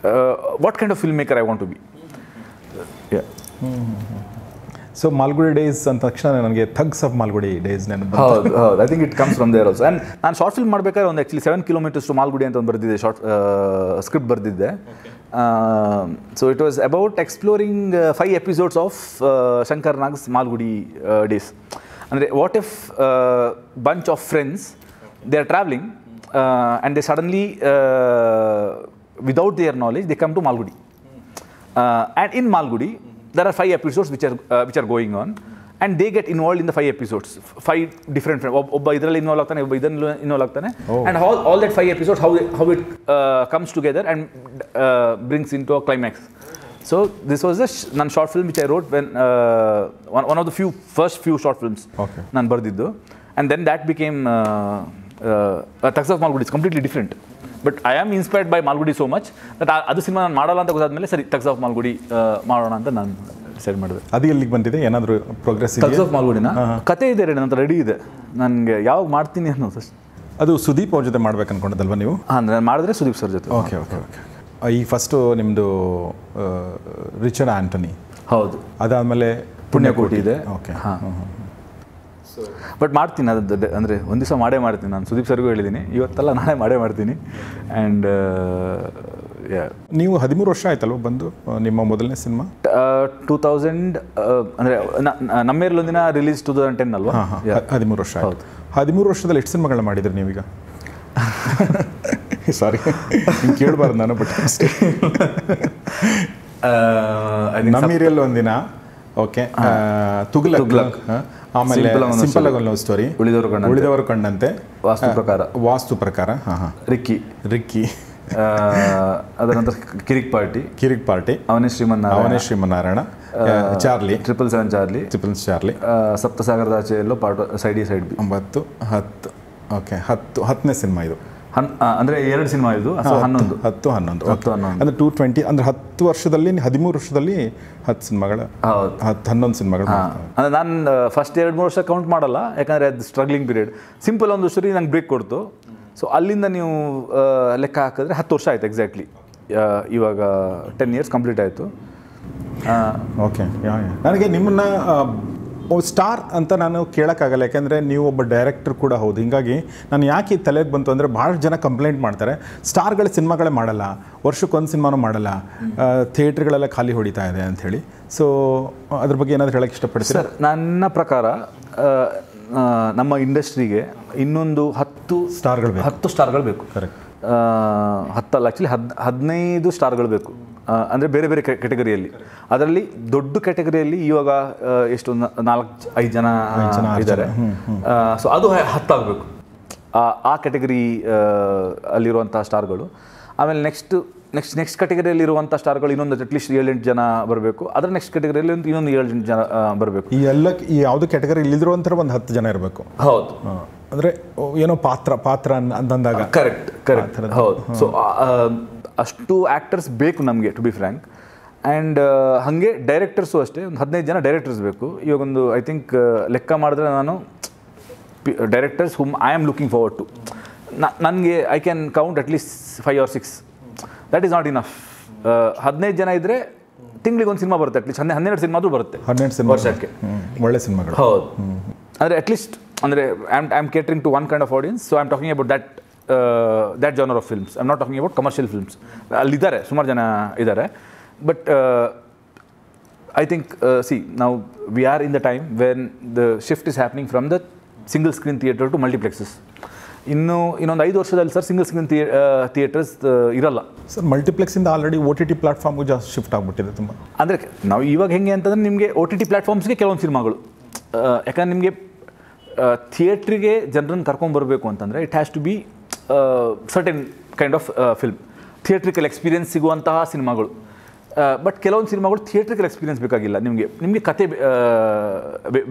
B: what kind of filmmaker I want to be. Yeah.
A: So Malgudi days ಅಂದ ತಕ್ಷಣ ನನಗೆ thugs of Malgudi days ನೆನಪು.
B: ಹೌದು, I think it comes from there also. And ನಾನು short film ಮಾಡಬೇಕಾದ್ರೆ ಒಂದು actually 7 kilometers to Malgudi ಅಂತ ಒಂದು ಬರೆದಿದ್ದೆ, ಸ್ಕ್ರಿಪ್ಟ್ ಬರೆದಿದ್ದೆ. So it was about exploring 5 episodes of Shankar Nag's Malgudi days. ಅಂದರೆ what if bunch of friends, they are traveling and they suddenly, without their knowledge, they come to Malgudi. And in Malgudi, there are 5 episodes which are going on, and they get involved in the 5 episodes. 5 different friends. Obba idralli involve agtane, obba idralli involve agtane, and all that 5 episodes, how it comes together and brings into a climax. So this was a short film which I wrote when one of the first few short films nan bardiddu, and then that became Thugs of Malgudi. It's completely different. But I am inspired by Malgudi so much that ಅದು cinema ನಾನು ಮಾಡಲ್ಲ ಅಂತ ಗೊತ್ತಾದ್ಮೇಲೆ ಸರಿ thugs of Malgudi ಮಾಡೋಣ ಅಂತ ನಾನು decide ಮಾಡಿದೆ.
A: ಅದು ಎಲ್ಲಿಗೆ ಬಂದಿದೆ? ಏನಾದರೂ ಪ್ರೋಗ್ರೆಸ್?
B: ಥಗ್ಸ್ ಆಫ್ ಮಾಲ್ಗುಡಿನ ಕತೆ ಇದೆ, ನನ್ನ ರೆಡಿ ಇದೆ, ನನಗೆ ಯಾವಾಗ ಮಾಡ್ತೀನಿ ಅನ್ನೋದು.
A: ಅದು ಸುದೀಪ್ ಅವ್ರ ಜೊತೆ ಮಾಡ್ಬೇಕು ಅನ್ಕೊಂಡಿದ್ದಲ್ವ ನೀವು?
B: ಹಾಂ, ನಾನು ಮಾಡಿದ್ರೆ ಸುದೀಪ್ ಸರ್ ಜೊತೆ.
A: ಓಕೆ. ಈ ಫಸ್ಟು ನಿಮ್ಮದು ರಿಚರ್ಡ್ ಆಂಟನಿ.
B: ಹೌದು.
A: ಅದಾದಮೇಲೆ
B: ಪುಣ್ಯಕೋಟಿ ಇದೆ.
A: ಓಕೆ.
B: ಬಟ್ ಮಾಡ್ತೀನಿ, ಅದು ಅಂದರೆ ಒಂದು ದಿವಸ ಮಾಡೇ ಮಾಡ್ತೀನಿ. ನಾನು ಸುದೀಪ್ ಸರ್ಗೂ ಹೇಳಿದ್ದೀನಿ, ಇವತ್ತೆಲ್ಲ ನಾಳೆ ಮಾಡೇ ಮಾಡ್ತೀನಿ. ಆ್ಯಂಡ್
A: ನೀವು 13 ವರ್ಷ ಆಯ್ತಲ್ವ ಬಂದು ನಿಮ್ಮ ಮೊದಲನೇ ಸಿನಿಮಾ?
B: 2000, ಅಂದರೆ ನಮ್ಮೇರಲೊಂದಿನ ರಿಲೀಸ್ 2010 ಅಲ್ವಾ?
A: 13 ವರ್ಷ ಆಯ್ತು. 13 ವರ್ಷದಲ್ಲಿ ಎಷ್ಟು ಸಿನಿಮಾಗಳನ್ನ ಮಾಡಿದ್ರಿ ನೀವೀಗ? ಸಾರಿ, ಹಿಂಗೆ ಕೇಳಬಾರ್ದು ನಾನು, ಬಟ್ ಅಷ್ಟೇ. ನಮ್ಮಿರಿಯಲ್ ಒಂದಿನ, ಓಕೆ, ತುಗ್ಲಕ್, ಆಮೇಲೆ ಸಿಂಪಲ್ ಆಗಿ ಒಂದು ಲವ್ ಸ್ಟೋರಿ, ಉಳಿದವರು ಕಂಡಂತೆ, ವಾಸ್ತು ಪ್ರಕಾರ, ರಿಕ್ಕಿ,
B: ಅದರ ನಂತರ ಕಿರಿಕ್ ಪಾರ್ಟಿ, ಅವನೇ
A: Srimannarayana, Charlie,
B: 777 Charlie, Sapta Sagaradache Ello part side B,
A: 9, 10. Okay, 10ನೇ ಸಿನಿಮಾ ಇದು.
B: ಅಂದರೆ 2 ಸಿನಿಮಾ ಇದು, 11
A: ಅಂದರೆ 220, ಅಂದರೆ 10 ವರ್ಷದಲ್ಲಿ 13 ವರ್ಷದಲ್ಲಿ 10 ಸಿನಿಮಾಗಳು, 11 ಸಿನಿಮಾಗಳು.
B: ಅಂದರೆ ನಾನು ಫಸ್ಟ್ 2-3 ವರ್ಷ ಕೌಂಟ್ ಮಾಡಲ್ಲ, ಯಾಕಂದರೆ ಅದು ಸ್ಟ್ರಗ್ಲಿಂಗ್ ಪೀರಿಯಡ್. ಸಿಂಪಲ್ ಒಂದು ಸ್ಟೋರಿ ನಂಗೆ ಬ್ರೇಕ್ ಕೊಡ್ತು. ಸೊ ಅಲ್ಲಿಂದ ನೀವು ಲೆಕ್ಕ ಹಾಕಿದ್ರೆ 10 ವರ್ಷ ಆಯಿತು ಎಕ್ಸಾಕ್ಟ್ಲಿ. ಇವಾಗ 10 years ಕಂಪ್ಲೀಟ್ ಆಯಿತು.
A: ಓಕೆ. ನನಗೆ ನಿಮ್ಮನ್ನು ಸ್ಟಾರ್ ಅಂತ ನಾನು ಕೇಳೋಕ್ಕಾಗಲ್ಲ, ಯಾಕೆಂದರೆ ನೀವು ಒಬ್ಬ ಡೈರೆಕ್ಟರ್ ಕೂಡ ಹೌದು. ಹೀಗಾಗಿ ನಾನು ಯಾಕೆ ತಲೆಗೆ ಬಂತು ಅಂದರೆ, ಭಾಳ ಜನ ಕಂಪ್ಲೇಂಟ್ ಮಾಡ್ತಾರೆ, ಸ್ಟಾರ್ಗಳ ಸಿನಿಮಾಗಳೇ ಮಾಡಲ್ಲ, ವರ್ಷಕ್ಕೊಂದು ಸಿನಿಮಾನೂ ಮಾಡಲ್ಲ, ಥಿಯೇಟ್ರ್ಗಳೆಲ್ಲ ಖಾಲಿ ಹೊಡಿತಾ ಇದೆ ಅಂಥೇಳಿ. ಸೊ ಅದ್ರ ಬಗ್ಗೆ ಏನಾದರೂ ಹೇಳೋಕ್ಕೆ ಇಷ್ಟಪಡ್ತೀನಿ
B: ಸರ್? ನನ್ನ ಪ್ರಕಾರ ನಮ್ಮ ಇಂಡಸ್ಟ್ರಿಗೆ ಇನ್ನೊಂದು 10 ಸ್ಟಾರ್ಗಳು ಬೇಕು. ಕರೆಕ್ಟ್. 10 ಅಲ್ಲ, ಆ್ಯಕ್ಚುಲಿ 15 ಸ್ಟಾರ್ಗಳು ಬೇಕು. ಅಂದರೆ ಬೇರೆ ಬೇರೆ ಕ್ಯಾಟಗರಿಯಲ್ಲಿ. ಅದರಲ್ಲಿ ದೊಡ್ಡ ಕ್ಯಾಟಗರಿಯಲ್ಲಿ ಇವಾಗ ಎಷ್ಟು 4-5 ಜನ ಇದ್ದಾರೆ. ಸೊ ಅದು 10 ಆಗಬೇಕು, ಆ ಕ್ಯಾಟಗರಿ ಅಲ್ಲಿರುವಂಥ ಸ್ಟಾರ್ಗಳು. ಆಮೇಲೆ ನೆಕ್ಸ್ಟ್ ಕ್ಯಾಟಗರಿಯಲ್ಲಿ ಇರುವಂಥ ಸ್ಟಾರ್ಗಳು ಇನ್ನೊಂದು ಅಟ್ಲೀಸ್ಟ್ 7-8 ಜನ ಬರಬೇಕು. ಅದರ ನೆಕ್ಸ್ಟ್ ಕ್ಯಾಟಗರಿಯಲ್ಲಿ ಇನ್ನೊಂದು 7-8 ಜನ ಬರಬೇಕು.
A: ಈ ಯಾವುದೇ ಕ್ಯಾಟಗರಿ ಇಲ್ಲಿರುವಂಥ ಒಂದು 10 ಜನ ಇರಬೇಕು.
B: ಹೌದು.
A: ಅಂದರೆ ಏನೋ ಪಾತ್ರ ಅಂದಾಗ.
B: ಕರೆಕ್ಟ್. ಹೌದು. ಸೊ ಅಷ್ಟು ಆ್ಯಕ್ಟರ್ಸ್ ಬೇಕು ನಮಗೆ, ಟು ಬಿ ಫ್ರ್ಯಾಂಕ್. ಆ್ಯಂಡ್ ಹಾಗೆ ಡೈರೆಕ್ಟರ್ಸು ಅಷ್ಟೇ, ಒಂದು 15 ಜನ ಡೈರೆಕ್ಟರ್ಸ್ ಬೇಕು. ಇವಾಗೊಂದು ಐ ಥಿಂಕ್ ಲೆಕ್ಕ ಮಾಡಿದ್ರೆ ನಾನು directors hmm I am looking forward to, ನನಗೆ I can count at least 5 or 6. That is not enough. 15 ಜನ ಇದ್ದರೆ ತಿಂಗಳಿಗೆ ಒಂದು ಸಿನಿಮಾ ಬರುತ್ತೆ, ಅಟ್ಲೀಸ್ಟ್ 12 ಸಿನಿಮಾ ಆದರೂ ಬರುತ್ತೆ ವರ್ಷಕ್ಕೆ.
A: ಒಳ್ಳೆ ಸಿನಿಮಾಗಳು.
B: ಹೌದು. ಅಂದರೆ ಅಟ್ಲೀಸ್ಟ್ ಅಂದರೆ I am catering to one kind of audience. So I am talking about that genre of films. I'm not talking about commercial films. ಅಲ್ಲಿದ್ದಾರೆ, ಸುಮಾರು ಜನ ಇದ್ದಾರೆ. But I think, see, now we are in the time when the shift is happening from the single screen theatre to multiplexes. ಇನ್ನೊಂದು 5 ವರ್ಷದಲ್ಲಿ sir single screen theatres ಇರಲ್ಲ
A: sir. ಮಲ್ಟಿಪ್ಲೆಕ್ಸಿಂದ already OTT ಪ್ಲಾಟ್ಫಾರ್ಮ್ಗೂ ಜಾಸ್ತಿ shift ಆಗಿಬಿಟ್ಟಿದೆ ತುಂಬ.
B: ಅಂದರೆ ನಾವು ಇವಾಗ ಹೆಂಗೆ ಅಂತಂದರೆ, ನಿಮಗೆ OTT ಪ್ಲಾಟ್ಫಾರ್ಮ್ಸ್ಗೆ ಕೆಲವೊಂದು ಸಿನಿಮಾಗಳು, ಯಾಕಂದ್ರೆ ನಿಮಗೆ ಥಿಯೇಟ್ರಿಗೆ ಜನರನ್ನು ಕರ್ಕೊಂಡ್ಬರಬೇಕು ಅಂತಂದರೆ it has to be certain kind of film, theatrical experience ಸಿಗುವಂತಹ ಸಿನಿಮಾಗಳು. ಬಟ್ ಕೆಲವೊಂದು ಸಿನಿಮಾಗಳು ಥಿಯೇಟ್ರಿಕಲ್ ಎಕ್ಸ್ಪೀರಿಯನ್ಸ್ ಬೇಕಾಗಿಲ್ಲ, ನಿಮಗೆ ಕತೆ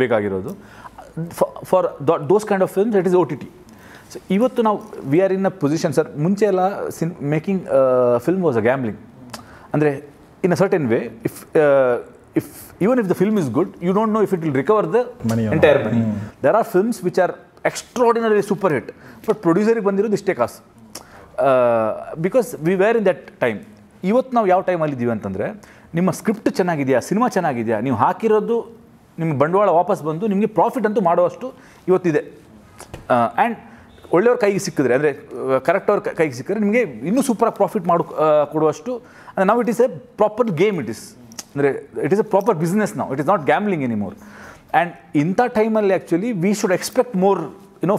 B: ಬೇಕಾಗಿರೋದು. For those kind of films it is OTT. So ಇವತ್ತು ನಾವು we are in a position sir. ಮುಂಚೆ ಎಲ್ಲ making film was a gambling. ಅಂದರೆ in a certain way, if even if the film is good, you don't know if it will recover the entire money. There are films which are extraordinarily super hit, but producer ಬಂದಿರೋದು ಇಷ್ಟೇ ಕಾಸು. Because we were in that time. ಇವತ್ತು ನಾವು ಯಾವ ಟೈಮಲ್ಲಿ ಇದ್ದೀವಿ ಅಂತಂದರೆ, ನಿಮ್ಮ ಸ್ಕ್ರಿಪ್ಟ್ ಚೆನ್ನಾಗಿದೆಯಾ, ಸಿನಿಮಾ ಚೆನ್ನಾಗಿದೆಯಾ, ನೀವು ಹಾಕಿರೋದು ನಿಮ್ಮ ಬಂಡವಾಳ ವಾಪಸ್ ಬಂದು ನಿಮಗೆ ಪ್ರಾಫಿಟ್ ಅಂತೂ ಮಾಡುವಷ್ಟು ಇವತ್ತಿದೆ. ಆ್ಯಂಡ್ ಒಳ್ಳೆಯವ್ರ ಕೈಗೆ ಸಿಕ್ಕಿದ್ರೆ, ಅಂದರೆ ಕರೆಕ್ಟ್ ಅವ್ರ ಕೈಗೆ ಸಿಕ್ಕಿದ್ರೆ ನಿಮಗೆ ಇನ್ನೂ ಸೂಪರಾಗಿ ಪ್ರಾಫಿಟ್ ಕೊಡುವಷ್ಟು. ಅಂದರೆ ನಾವು it is a proper game, ಅಂದರೆ it is a proper business ನಾವು, it is not gambling anymore. And ಇಂಥ ಟೈಮಲ್ಲಿ actually we should expect more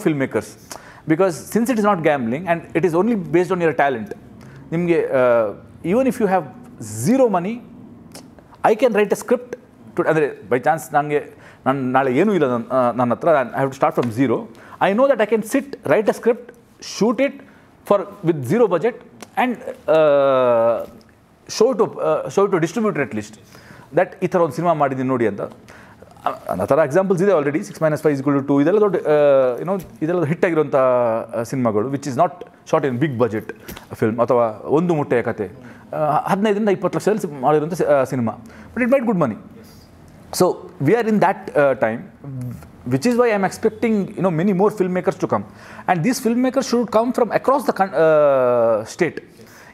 B: film makers, because since it is not gambling and it is only based on your talent. ನಿಮಗೆ even if you have zero money, I can write a script too, ಅಂದರೆ by chance ನಾನು ನಾಳೆ ಏನೂ ಇಲ್ಲ ನನ್ನ ಹತ್ರ, I have to start from zero. I know that I can sit, write a script, shoot it with zero budget and show to distributor at least that ಈ ಥರ ಒಂದು ಸಿನಿಮಾ ಮಾಡಿದ್ದೀನಿ ನೋಡಿ ಅಂತ. ಆ ಥರ ಎಕ್ಸಾಂಪಲ್ಸ್ ಇದೆ ಆಲ್ರೆಡಿ. 6 - 5 = 2 ಇದೆಲ್ಲ ದೊಡ್ಡ ಇದೆಲ್ಲ ಹಿಟ್ ಆಗಿರುವಂಥ ಸಿನಿಮಾಗಳು, which is not short in big budget film, ಅಥವಾ ಒಂದು ಮುಟ್ಟೆಯ ಕತೆ 15 - 20 ಲಕ್ಷದಲ್ಲಿ ಮಾಡಿರುವಂಥ cinema, but it made good money. So we are in that time, which is why I am expecting many more filmmakers to come, and these filmmakers should come from across the state.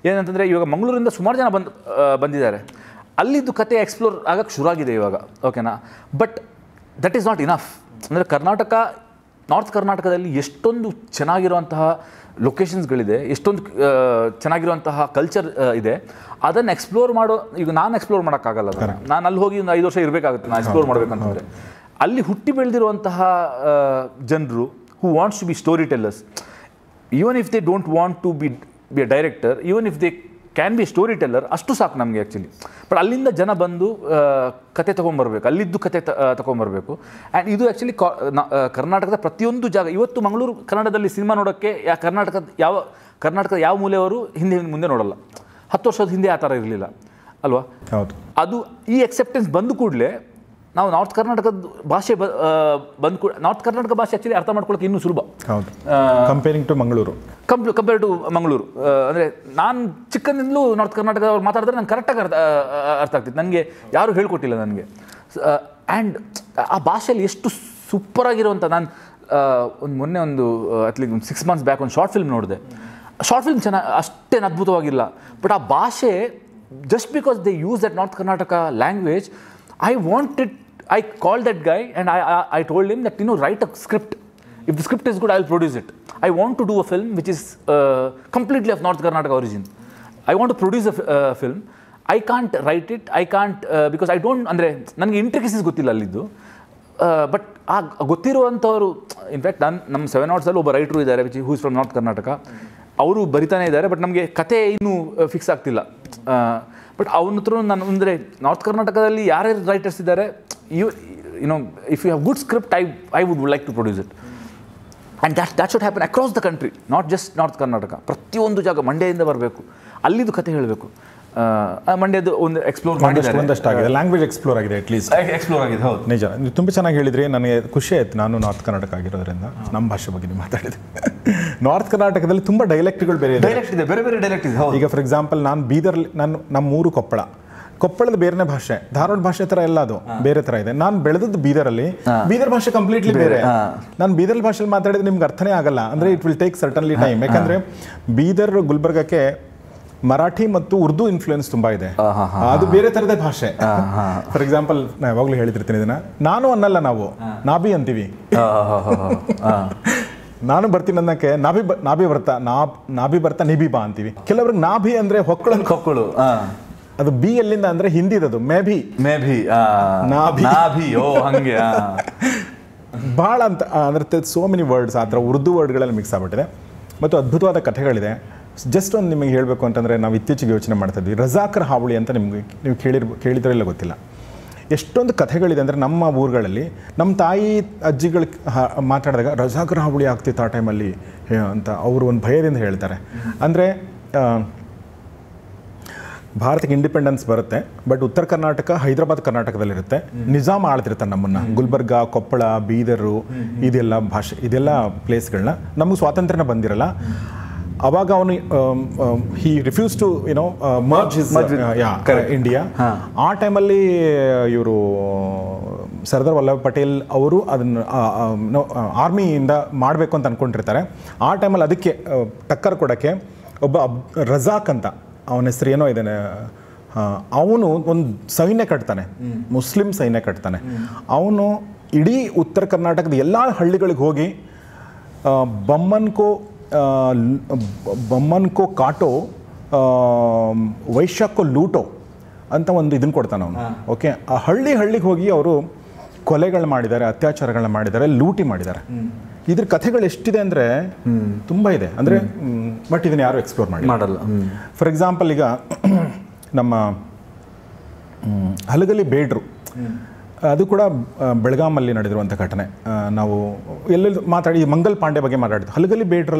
B: ಏನಂತಂದರೆ ಇವಾಗ ಮಂಗಳೂರಿಂದ ಸುಮಾರು ಜನ ಬಂದಿದ್ದಾರೆ, ಅಲ್ಲಿದ್ದು ಕತೆ explore ಆಗೋಕ್ಕೆ ಶುರುವಾಗಿದೆ ಇವಾಗ, ಓಕೆನಾ. But that is not enough. ಅಂದರೆ ನಾರ್ತ್ ಕರ್ನಾಟಕದಲ್ಲಿ ಎಷ್ಟೊಂದು ಚೆನ್ನಾಗಿರುವಂತಹ ಲೊಕೇಶನ್ಸ್ಗಳಿದೆ, ಎಷ್ಟೊಂದು ಚೆನ್ನಾಗಿರುವಂತಹ ಕಲ್ಚರ್ ಇದೆ. ಅದನ್ನು ಎಕ್ಸ್ಪ್ಲೋರ್ ಈಗ ನಾನು ಎಕ್ಸ್ಪ್ಲೋರ್ ಮಾಡೋಕ್ಕಾಗಲ್ಲ. ನಾನು ಅಲ್ಲಿ ಹೋಗಿ ಒಂದು 5 ವರ್ಷ ಇರಬೇಕಾಗುತ್ತೆ ನಾನು ಎಕ್ಸ್ಪ್ಲೋರ್ ಮಾಡಬೇಕಂತಂದರೆ. ಅಲ್ಲಿ ಹುಟ್ಟಿ ಬೆಳೆದಿರುವಂತಹ ಜನರು who wants to be story tellers, even if they don't want to be a director, even if they can be story teller, ಅಷ್ಟು ಸಾಕು ನಮಗೆ ಆ್ಯಕ್ಚುಲಿ. ಬಟ್ ಅಲ್ಲಿಂದ ಜನ ಬಂದು ಕತೆ ತೊಗೊಂಬರ್ಬೇಕು, ಅಲ್ಲಿದ್ದು ಕತೆ ತೊಗೊಂಬರ್ಬೇಕು. ಆ್ಯಂಡ್ ಇದು ಆ್ಯಕ್ಚುಲಿ ಕರ್ನಾಟಕದ ಪ್ರತಿಯೊಂದು ಜಾಗ. ಇವತ್ತು ಮಂಗಳೂರು ಕನ್ನಡದಲ್ಲಿ ಸಿನಿಮಾ ನೋಡೋಕ್ಕೆ ಕರ್ನಾಟಕದ ಯಾವ ಮೂಲೆಯವರು ಹಿಂದೆ ಮುಂದೆ ನೋಡಲ್ಲ. 10 ವರ್ಷದ ಹಿಂದೆ ಆ ಥರ ಇರಲಿಲ್ಲ ಅಲ್ವಾ?
A: ಹೌದು.
B: ಅದು ಈ ಎಕ್ಸೆಪ್ಟೆನ್ಸ್ ಬಂದು ಕೂಡಲೇ ನಾವು ನಾರ್ತ್ ಕರ್ನಾಟಕದ ಭಾಷೆ ನಾರ್ತ್ ಕರ್ನಾಟಕ ಭಾಷೆ ಆ್ಯಕ್ಚುಲಿ ಅರ್ಥ ಮಾಡ್ಕೊಳ್ಳೋಕೆ ಇನ್ನೂ ಸುಲಭ.
A: ಹೌದು, comparing to Mangaluru,
B: compare to Mangaluru. ಅಂದರೆ ನಾನು ಚಿಕ್ಕಂದಿಂದಲೂ ನಾರ್ತ್ ಕರ್ನಾಟಕ ಅವ್ರು ಮಾತಾಡಿದ್ರೆ ನಂಗೆ ಕರೆಕ್ಟಾಗಿ ಅರ್ಥ ಆಗ್ತಿತ್ತು, ನನಗೆ ಯಾರೂ ಹೇಳ್ಕೊಟ್ಟಿಲ್ಲ ನನಗೆ. ಆ್ಯಂಡ್ ಆ ಭಾಷೆಯಲ್ಲಿ ಎಷ್ಟು ಸೂಪರಾಗಿರುವಂಥ, ನಾನು ಮೊನ್ನೆ ಅಟ್ಲೀಸ್ಟ್ 6 months ಬ್ಯಾಕ್ ಒಂದು ಶಾರ್ಟ್ ಫಿಲ್ಮ್ ನೋಡಿದೆ. ಶಾರ್ಟ್ ಫಿಲ್ಮ್ ಅಷ್ಟೇನು ಅದ್ಭುತವಾಗಿಲ್ಲ, ಬಟ್ ಆ ಭಾಷೆ, just because they use that north Karnataka language, I called that guy and I told him that, write a script. If the script is good, I'll produce it. I want to do a film which is completely of North Karnataka origin. I want to produce a film. I can't write it. I can't because I don't, ಅಂದರೆ ನನಗೆ ಇಂಟ್ರಿಕಸೀಸ್ ಗೊತ್ತಿಲ್ಲ ಅಲ್ಲಿದ್ದು. But ಆ ಗೊತ್ತಿರುವಂಥವ್ರು, in fact ನಮ್ಮ 7 Hours ಒಬ್ಬ writer ಇದ್ದಾರೆ, who is from north Karnataka. ಅವರು ಬರಿತಾನೆ ಇದ್ದಾರೆ, ಬಟ್ ನಮಗೆ ಕತೆ ಇನ್ನೂ ಫಿಕ್ಸ್ ಆಗ್ತಿಲ್ಲ. ಬಟ್ ಅವನ ಹತ್ರ ನಾನು ಅಂದರೆ ನಾರ್ತ್ ಕರ್ನಾಟಕದಲ್ಲಿ ಯಾರ್ಯಾರು ರೈಟರ್ಸ್ ಇದ್ದಾರೆ, if you have good script, I would like to produce it. And that should happen across the country, not just north Karnataka. ಪ್ರತಿಯೊಂದು ಜಾಗ ಮಂಡ್ಯದಿಂದ ಬರಬೇಕು, ಅಲ್ಲಿದ್ದು ಕತೆ ಹೇಳಬೇಕು. ಮಂಡ್ಯದ್ದು ಒಂದು ಎಕ್ಸ್ಪ್ಲೋರ್ ಮಾಡಿದ್ದಾರೆ,
A: ಒಂದಷ್ಟು ಆಗಿದೆ, ಲ್ಯಾಂಗ್ವೇಜ್ ಎಕ್ಸ್ಪ್ಲೋರ್ ಆಗಿದೆ, ಅಟ್ಲೀಸ್ಟ್
B: ಎಕ್ಸ್ಪ್ಲೋರ್ ಆಗಿದೆ. ಹೌದು,
A: ನಿಜ. ನೀವು ತುಂಬ ಚೆನ್ನಾಗಿ ಹೇಳಿದ್ರಿ, ನನಗೆ ಖುಷಿ ಆಯ್ತು. ನಾನು ನಾರ್ತ್ ಕರ್ನಾಟಕ ಆಗಿರೋದ್ರಿಂದ ನಮ್ಮ ಭಾಷೆ ಬಗ್ಗೆ ನೀವು ಮಾತಾಡಿದೆ. ನಾರ್ತ್ ಕರ್ನಾಟಕದಲ್ಲಿ ತುಂಬ ಡೈಲೆಕ್ಟ್ಗಳು ಬೇರೆ
B: ಇದೆ, ಬೇರೆ ಬೇರೆ ಡೈಲೆಕ್ಟ್ ಇದೆ.
A: ಈಗ ಫಾರ್ ಎಕ್ಸಾಂಪಲ್ ನಾನು ಬೀದರ್ಲಿ, ನಮ್ಮೂರು ಕೊಪ್ಪಳದ ಬೇರೆನೇ ಭಾಷೆ, ಧಾರವಾಡ ಭಾಷೆ ಥರ ಎಲ್ಲ ಅದು ಬೇರೆ ಥರ ಇದೆ. ನಾನು ಬೆಳೆದದ್ದು ಬೀದರಲ್ಲಿ, ಬೀದರ್ ಭಾಷೆ ಕಂಪ್ಲೀಟ್ಲಿ ಬೇರೆ. ನಾನು ಬೀದರ್ ಭಾಷೆಯಲ್ಲಿ ಮಾತಾಡಿದ್ರೆ ನಿಮ್ಗೆ ಅರ್ಥನೇ ಆಗಲ್ಲ, ಅಂದರೆ it will take certainly time. ಯಾಕಂದರೆ ಬೀದರ್, ಗುಲ್ಬರ್ಗಕ್ಕೆ ಮರಾಠಿ ಮತ್ತು ಉರ್ದು ಇನ್ಫ್ಲೂಯೆನ್ಸ್ ತುಂಬ ಇದೆ, ಅದು ಬೇರೆ ಥರದ ಭಾಷೆ. ಫಾರ್ ಎಕ್ಸಾಂಪಲ್, ನಾನು ಯಾವಾಗಲೂ ಹೇಳ್ತಿರ್ತೀನಿ ಇದನ್ನ, ನಾನು ಅನ್ನಲ್ಲ, ನಾವು ನಾಭಿ ಅಂತೀವಿ. ನಾನು ಬರ್ತೀನಿ ಅನ್ನಕ್ಕೆ ನಾಭಿ ಬರ್ತಾ ನಿಬಿ ಬಾ ಅಂತೀವಿ. ಕೆಲವ್ರಿಗೆ ನಾಭಿ ಅಂದರೆ ಹೊಕ್ಕಳು, ಅದು ಬಿ ಎಲ್ಲಿಂದ ಅಂದರೆ ಹಿಂದಿದದು ಮೇ ಭಿ ನಾಭಿ. ಭಾಳ ಅಂತ ಅಂದರೆ ಸೋ ಮೆನಿ ವರ್ಡ್ಸ್ ಆ ಥರ ಉರ್ದು ವರ್ಡ್ಗಳೆಲ್ಲ ಮಿಕ್ಸ್ ಆಗ್ಬಿಟ್ಟಿದೆ, ಮತ್ತು ಅದ್ಭುತವಾದ ಕಥೆಗಳಿದೆ. ಜಸ್ಟ್ ಒಂದು ನಿಮಗೆ ಹೇಳಬೇಕು ಅಂತಂದರೆ, ನಾವು ಇತ್ತೀಚೆಗೆ ಯೋಚನೆ ಮಾಡ್ತಾ ಇದ್ವಿ, ರಜಾಕರ್ ಹಾವಳಿ ಅಂತ ನೀವು ಕೇಳಿದ್ರೆ ಇಲ್ಲ ಗೊತ್ತಿಲ್ಲ. ಎಷ್ಟೊಂದು ಕಥೆಗಳಿದೆ ಅಂದರೆ ನಮ್ಮ ಊರುಗಳಲ್ಲಿ ನಮ್ಮ ತಾಯಿ ಅಜ್ಜಿಗಳು ಮಾತಾಡಿದಾಗ ರಜಾಕರ್ ಹಾವಳಿ ಆಗ್ತಿತ್ತು ಆ ಟೈಮಲ್ಲಿ ಅಂತ ಅವರು ಒಂದು ಭಯದಿಂದ ಹೇಳ್ತಾರೆ. ಅಂದರೆ ಭಾರತಕ್ಕೆ ಇಂಡಿಪೆಂಡೆನ್ಸ್ ಬರುತ್ತೆ, ಬಟ್ ಉತ್ತರ ಕರ್ನಾಟಕ ಹೈದರಾಬಾದ್ ಕರ್ನಾಟಕದಲ್ಲಿರುತ್ತೆ. ನಿಜಾಮ್ ಆಳ್ತಿರ್ತಾರೆ ನಮ್ಮನ್ನು, ಗುಲ್ಬರ್ಗ, ಕೊಪ್ಪಳ, ಬೀದರು, ಇದೆಲ್ಲ ಪ್ಲೇಸ್ಗಳನ್ನ. ನಮಗೆ ಸ್ವಾತಂತ್ರ್ಯನ ಬಂದಿರಲ್ಲ. ಅವಾಗ ಅವನು he refuse to merge his India. ಆ ಟೈಮಲ್ಲಿ ಇವರು ಸರ್ದಾರ್ ವಲ್ಲಭ ಪಟೇಲ್ ಅವರು ಅದನ್ನು ಆರ್ಮಿಯಿಂದ ಮಾಡಬೇಕು ಅಂತ ಅಂದ್ಕೊಂಡಿರ್ತಾರೆ. ಆ ಟೈಮಲ್ಲಿ ಅದಕ್ಕೆ ಟಕ್ಕರ್ ಕೊಡೋಕ್ಕೆ ಒಬ್ಬ ರಜಾಕ್ ಅಂತ ಅವನ ಹೆಸರು ಏನೋ ಇದ್ದಾನೆ, ಅವನು ಒಂದು ಸೈನ್ಯ ಕಟ್ತಾನೆ, ಮುಸ್ಲಿಂ ಸೈನ್ಯ ಕಟ್ತಾನೆ. ಅವನು ಇಡೀ ಉತ್ತರ ಕರ್ನಾಟಕದ ಎಲ್ಲ ಹಳ್ಳಿಗಳಿಗೆ ಹೋಗಿ ಬಮ್ಮನ್ಕೋ ಕಾಟೋ ವೈಶ್ಯಕ್ಕೋ ಲೂಟೋ ಅಂತ ಒಂದು ಇದನ್ನು ಕೊಡ್ತಾನೆ ಅವನು. ಓಕೆ, ಆ ಹಳ್ಳಿಗೆ ಹೋಗಿ ಅವರು ಕೊಲೆಗಳು ಮಾಡಿದ್ದಾರೆ, ಅತ್ಯಾಚಾರಗಳನ್ನ ಮಾಡಿದ್ದಾರೆ, ಲೂಟಿ ಮಾಡಿದ್ದಾರೆ. ಇದ್ರ ಕಥೆಗಳು ಎಷ್ಟಿದೆ ಅಂದರೆ ತುಂಬ ಇದೆ. ಅಂದರೆ ಬಟ್ ಇದನ್ನು ಯಾರು ಎಕ್ಸ್ಪ್ಲೋರ್ ಮಾಡಲ್ಲ. ಫಾರ್ ಎಕ್ಸಾಂಪಲ್ ಈಗ ನಮ್ಮ ಹಲಗಲಿ ಬೇಡ್ರು, ಅದು ಕೂಡ ಬೆಳಗಾಮಲ್ಲಿ ನಡೆದಿರುವಂಥ ಘಟನೆ. ನಾವು ಎಲ್ಲೆಲ್ಲಿ ಮಾತಾಡಿ ಮಂಗಲ್ ಪಾಂಡೆ ಬಗ್ಗೆ ಮಾತಾಡಿದ್ದು. ಹಲಗಲಿ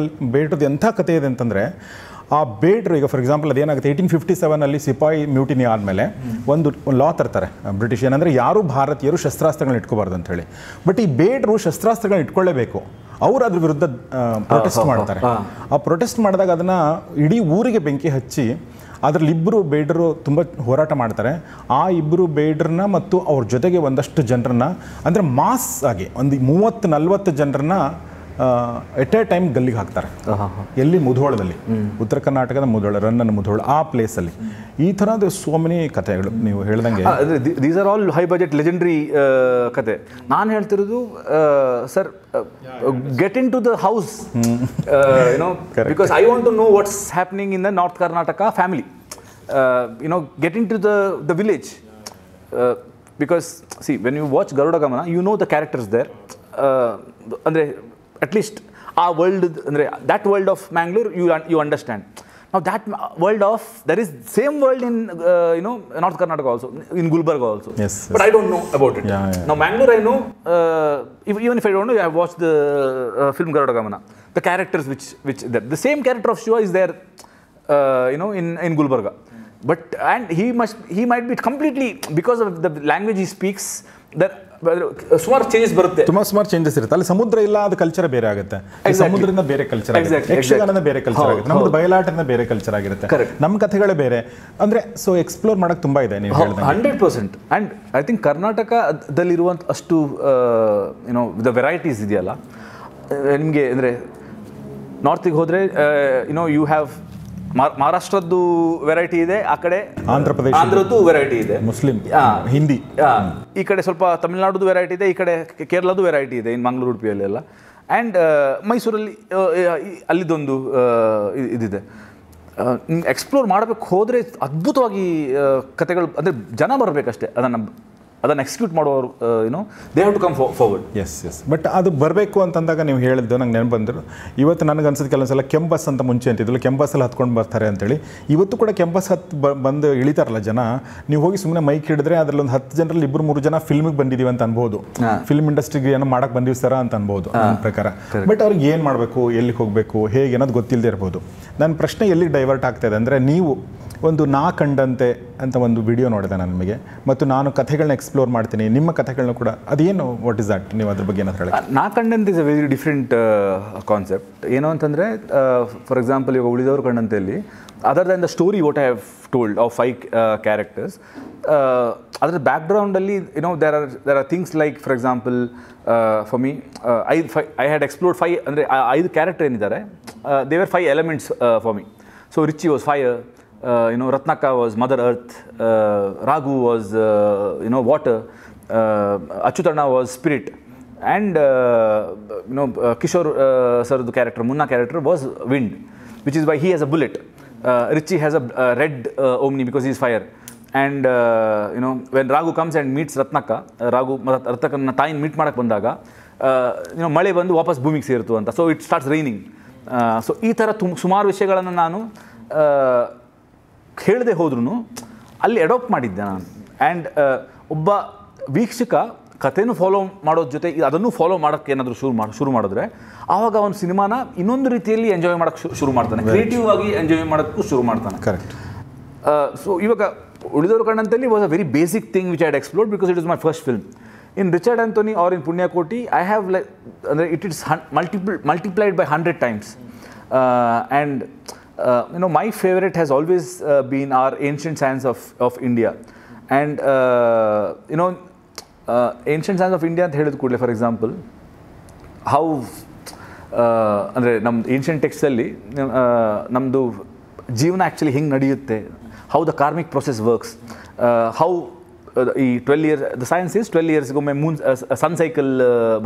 A: ಬೇಡ್ರದ್ದು ಎಂಥ ಕಥೆ ಇದೆ ಅಂತಂದರೆ, ಆ ಬೇಡ್ರು ಈಗ ಫಾರ್ ಎಕ್ಸಾಂಪಲ್ ಅದೇನಾಗುತ್ತೆ, 1857 ಸಿಪಾಯಿ ಮ್ಯೂಟಿನಿ ಆದಮೇಲೆ ಒಂದು ಲಾ ತರ್ತಾರೆ ಬ್ರಿಟಿಷ್, ಏನಂದರೆ ಯಾರೂ ಭಾರತೀಯರು ಶಸ್ತ್ರಾಸ್ತ್ರಗಳನ್ನ ಇಟ್ಕೋಬಾರ್ದು ಅಂತ ಹೇಳಿ. ಬಟ್ ಈ ಬೇಡ್ರು ಶಸ್ತ್ರಾಸ್ತ್ರಗಳನ್ನ ಇಟ್ಕೊಳ್ಳೇಬೇಕು. ಅವರು ಅದ್ರ ವಿರುದ್ಧ ಪ್ರೊಟೆಸ್ಟ್ ಮಾಡ್ತಾರೆ. ಆ ಪ್ರೊಟೆಸ್ಟ್ ಮಾಡಿದಾಗ ಅದನ್ನು ಇಡೀ ಊರಿಗೆ ಬೆಂಕಿ ಹಚ್ಚಿ ಅದರಲ್ಲಿ ಇಬ್ಬರು ಬೇಡರು ತುಂಬ ಹೋರಾಟ ಮಾಡ್ತಾರೆ. ಆ ಇಬ್ಬರು ಬೇಡ್ರನ್ನ ಮತ್ತು ಅವ್ರ ಜೊತೆಗೆ ಒಂದಷ್ಟು ಜನರನ್ನ, ಅಂದರೆ ಮಾಸ್ ಆಗಿ ಒಂದು 30-40 ಜನರನ್ನ ಎಟ್ ಎ ಟೈಮ್ ಗಲ್ಲಿಗೆ ಹಾಕ್ತಾರೆ. ಎಲ್ಲಿ? ಮುಧೋಳದಲ್ಲಿ, ಉತ್ತರ ಕರ್ನಾಟಕದ ರನ್ನನ ಮುಧೋಳ ಆ ಪ್ಲೇಸಲ್ಲಿ. ಈ ಥರದ ಸೋ ಮೆನಿ ಕಥೆಗಳು ನೀವು ಹೇಳ್ದಂಗೆ.
B: These are all high budget legendary ಕತೆ. ನಾನು ಹೇಳ್ತಿರೋದು sir, get into the house, because I want to know what's happening in the north Karnataka family. Get into the village, because see, when you watch Garuda Gamana, you know the characters there. Andre at least our world, andre that world of Mangalore you understand. Now that world of, there is same world in North Karnataka also, in Gulbarga also.
A: Yes.
B: But I don't know about it.
A: Yeah.
B: Now Mangalore I know, even if I don't know, I have watched the film Garuda Gamana. The characters which the same character of Shiva is there, in Gulbarga. But and he might be completely, because of the language he speaks, that ಸುಮಾರು changes ಬರುತ್ತೆ,
A: ಸುಮಾರು changes ಇರುತ್ತೆ. ಅಲ್ಲಿ ಸಮುದ್ರ ಇಲ್ಲ, ಅದು culture ಬೇರೆ ಆಗುತ್ತೆ. ಸಮುದ್ರದಿಂದ ಬೇರೆ ಕಲ್ಚರ್ ಆಗುತ್ತೆ, ಯಕ್ಷಗಾನದ ಬೇರೆ ಕಲ್ಚರ್ ಆಗುತ್ತೆ, ನಮ್ದು ಬಯಲಾಟದಿಂದ ಬೇರೆ ಕಲ್ಚರ್ ಆಗಿರುತ್ತೆ, ನಮ್ಮ ಕಥೆಗಳೇ ಬೇರೆ. ಅಂದರೆ ಸೊ ಎಕ್ಸ್ಪ್ಲೋರ್ ಮಾಡಕ್ಕೆ ತುಂಬ ಇದೆ ನೀವು ಹೇಳಿದ
B: 100%. ಆ್ಯಂಡ್ ಐ ಥಿಂಕ್ ಕರ್ನಾಟಕದಲ್ಲಿರುವಂಥ ಅಷ್ಟು ದ ವೆರೈಟೀಸ್ ಇದೆಯಲ್ಲ, ನಿಮಗೆ ಅಂದರೆ ನಾರ್ತಿಗೆ ಹೋದರೆ ಯು ಹ್ಯಾವ್ ಮಹಾರಾಷ್ಟ್ರದ್ದು ವೆರೈಟಿ ಇದೆ, ಆ ಕಡೆ ಆಂಧ್ರದ್ದು ವೆರೈಟಿ ಇದೆ,
A: ಮುಸ್ಲಿಂ, ಹಿಂದಿ,
B: ಈ ಕಡೆ ಸ್ವಲ್ಪ ತಮಿಳ್ನಾಡುದು ವೆರೈಟಿ ಇದೆ, ಈ ಕಡೆ ಕೇರಳದ್ದು ವೆರೈಟಿ ಇದೆ, ಇನ್ನು ಮಂಗಳೂರು ಉಡುಪಿಯಲ್ಲಿ ಎಲ್ಲ. ಆ್ಯಂಡ್ ಮೈಸೂರಲ್ಲಿ ಅಲ್ಲಿದ್ದೊಂದು ಇದಿದೆ. ಎಕ್ಸ್ಪ್ಲೋರ್ ಮಾಡಬೇಕು ಹೋದರೆ ಅದ್ಭುತವಾಗಿ ಕಥೆಗಳು, ಅಂದರೆ ಜನ ಬರಬೇಕಷ್ಟೇ ಅದನ್ನು ಎಕ್ಸಿಕ್ಯೂಟ್ ಮಾಡೋರು, they have to come forward.
A: Yes. But ಅದು ಬರಬೇಕು ಅಂತಂದಾಗ ನೀವು ಹೇಳಿದ್ದು ನಂಗೆ ನೆನಪು ಬಂದರು. ಇವತ್ತು ನನಗೆ ಅನ್ಸುತ್ತೆ ಕೆಲವೊಂದ್ಸಲ ಕೆಂಬಸ್ ಅಂತ ಮುಂಚೆ ಅಂತಿದ್ದಿಲ್ಲ, ಕೆಂಬಸ್ಸಲ್ಲಿ ಹತ್ಕೊಂಡು ಬರ್ತಾರೆ ಅಂತೇಳಿ. ಇವತ್ತು ಕೂಡ ಕೆಂಬಸ್ ಬಂದು ಇಳಿತಾರಲ್ಲ ಜನ, ನೀವು ಹೋಗಿ ಸುಮ್ಮನೆ ಮೈಕ್ ಹಿಡಿದ್ರೆ ಅದರಲ್ಲಿ ಒಂದು 10 ಜನರಲ್ಲಿ 2-3 ಜನ ಫಿಲ್ಮಿಗೆ ಬಂದಿದ್ದೀವಿ ಅಂತ ಅನ್ಬೋದು, ಫಿಲ್ಮ್ ಇಂಡಸ್ಟ್ರಿಗೆ ಏನೋ ಮಾಡಕ್ಕೆ ಬಂದಿವಿ ಸರ ಅಂತ ಅನ್ಬೋದು ನನ್ನ ಪ್ರಕಾರ. ಬಟ್ ಅವ್ರಿಗೆ ಏನು ಮಾಡಬೇಕು, ಎಲ್ಲಿಗೆ ಹೋಗಬೇಕು, ಹೇಗೆ ಅನ್ನೋದು ಗೊತ್ತಿಲ್ಲದೆ ಇರ್ಬೋದು. ನನ್ನ ಪ್ರಶ್ನೆ ಎಲ್ಲಿಗೆ ಡೈವರ್ಟ್ ಆಗ್ತಾಯಿದೆ ಅಂದರೆ, ನೀವು ಒಂದು ನಾ ಕಂಡಂತೆ ಅಂತ ಒಂದು ವಿಡಿಯೋ ನೋಡಿದೆ ನಾನು ನಿಮಗೆ, ಮತ್ತು ನಾನು ಕಥೆಗಳನ್ನ ಎಕ್ಸ್ಪ್ಲೋರ್ ಮಾಡ್ತೀನಿ, ನಿಮ್ಮ ಕಥೆಗಳನ್ನ ಕೂಡ, ಅದೇನು, ವಾಟ್ ಇಸ್ ದಟ್, ನೀವು ಅದ್ರ ಬಗ್ಗೆ ಏನಾದ್ರು ಹೇಳಿ.
B: ನಾ ಕಂಡಂತೆ is a very different concept. ಏನು ಅಂತಂದರೆ, ಫಾರ್ ಎಕ್ಸಾಂಪಲ್ ಇವಾಗ ಉಳಿದವರು ಕಂಡಂತೆಯಲ್ಲಿ, other than the story what I have told of 5 characters, ಅದರ ಬ್ಯಾಕ್ಗ್ರೌಂಡಲ್ಲಿ there are things like, for example for me I had explored 5, ಅಂದರೆ 5 ಕ್ಯಾರೆಕ್ಟರ್ ಏನಿದ್ದಾರೆ, they were 5 elements for me. So Richie was fire, Ratnaka was Mother Earth, Raghu was water, Achyutana was spirit, and Kishore sir's character, Munna character, was wind, which is why he has a bullet. Richie has a red Omni because he is fire. And when Raghu comes and meets Ratnaka, Ratnakana ತಾಯಿನ meet ಮಾಡಕ್ಕೆ ಬಂದಾಗ ಮಳೆ ಬಂದು ವಾಪಸ್ ಭೂಮಿಗೆ ಸೇರಿತು ಅಂತ. So it starts raining. So ಈ ಥರ ಸುಮಾರು ವಿಷಯಗಳನ್ನು ನಾನು ಹೇಳದೆ ಹೋದ್ರೂ ಅಲ್ಲಿ ಅಡಾಪ್ಟ್ ಮಾಡಿದ್ದೆ ನಾನು. ಆ್ಯಂಡ್ ಒಬ್ಬ ವೀಕ್ಷಕ ಕಥೆನೂ ಫಾಲೋ ಮಾಡೋದ್ರ ಜೊತೆ ಅದನ್ನು ಫಾಲೋ ಮಾಡೋಕ್ಕೆ ಏನಾದರೂ ಶುರು ಮಾಡಿದ್ರೆ, ಆವಾಗ ಅವನು ಸಿನಿಮಾನ ಇನ್ನೊಂದು ರೀತಿಯಲ್ಲಿ ಎಂಜಾಯ್ ಮಾಡೋಕ್ಕೆ ಶುರು ಮಾಡ್ತಾನೆ, ಕ್ರಿಯೇಟಿವ್ ಆಗಿ ಎಂಜಾಯ್ ಮಾಡೋಕ್ಕೂ ಶುರು ಮಾಡ್ತಾನೆ.
A: ಕರೆಕ್ಟ್.
B: ಸೊ ಇವಾಗ ಉಳಿದವರು ಕಣ್ಣಂತಲ್ಲಿ was a very basic thing which I had explored because it is my first film. In Richard Antony or in Punyakoti, I have like, it is multiplied by 100 times. And my favorite has always been our ancient science of India. And ancient science of India ಅಂತ ಹೇಳಿದ ಕೂಡಲೇ, for example, how ಅಂದರೆ ನಮ್ದು ancient ಟೆಕ್ಸ್ಟಲ್ಲಿ ನಮ್ಮದು ಜೀವನ actually ಹೆಂಗೆ ನಡೆಯುತ್ತೆ, how the karmic process works, how ಈ 12 years, ದ ಸೈನ್ಸ್ ಈಸ್ 12 yearsಗೊಮ್ಮೆ ಸನ್ ಸೈಕಲ್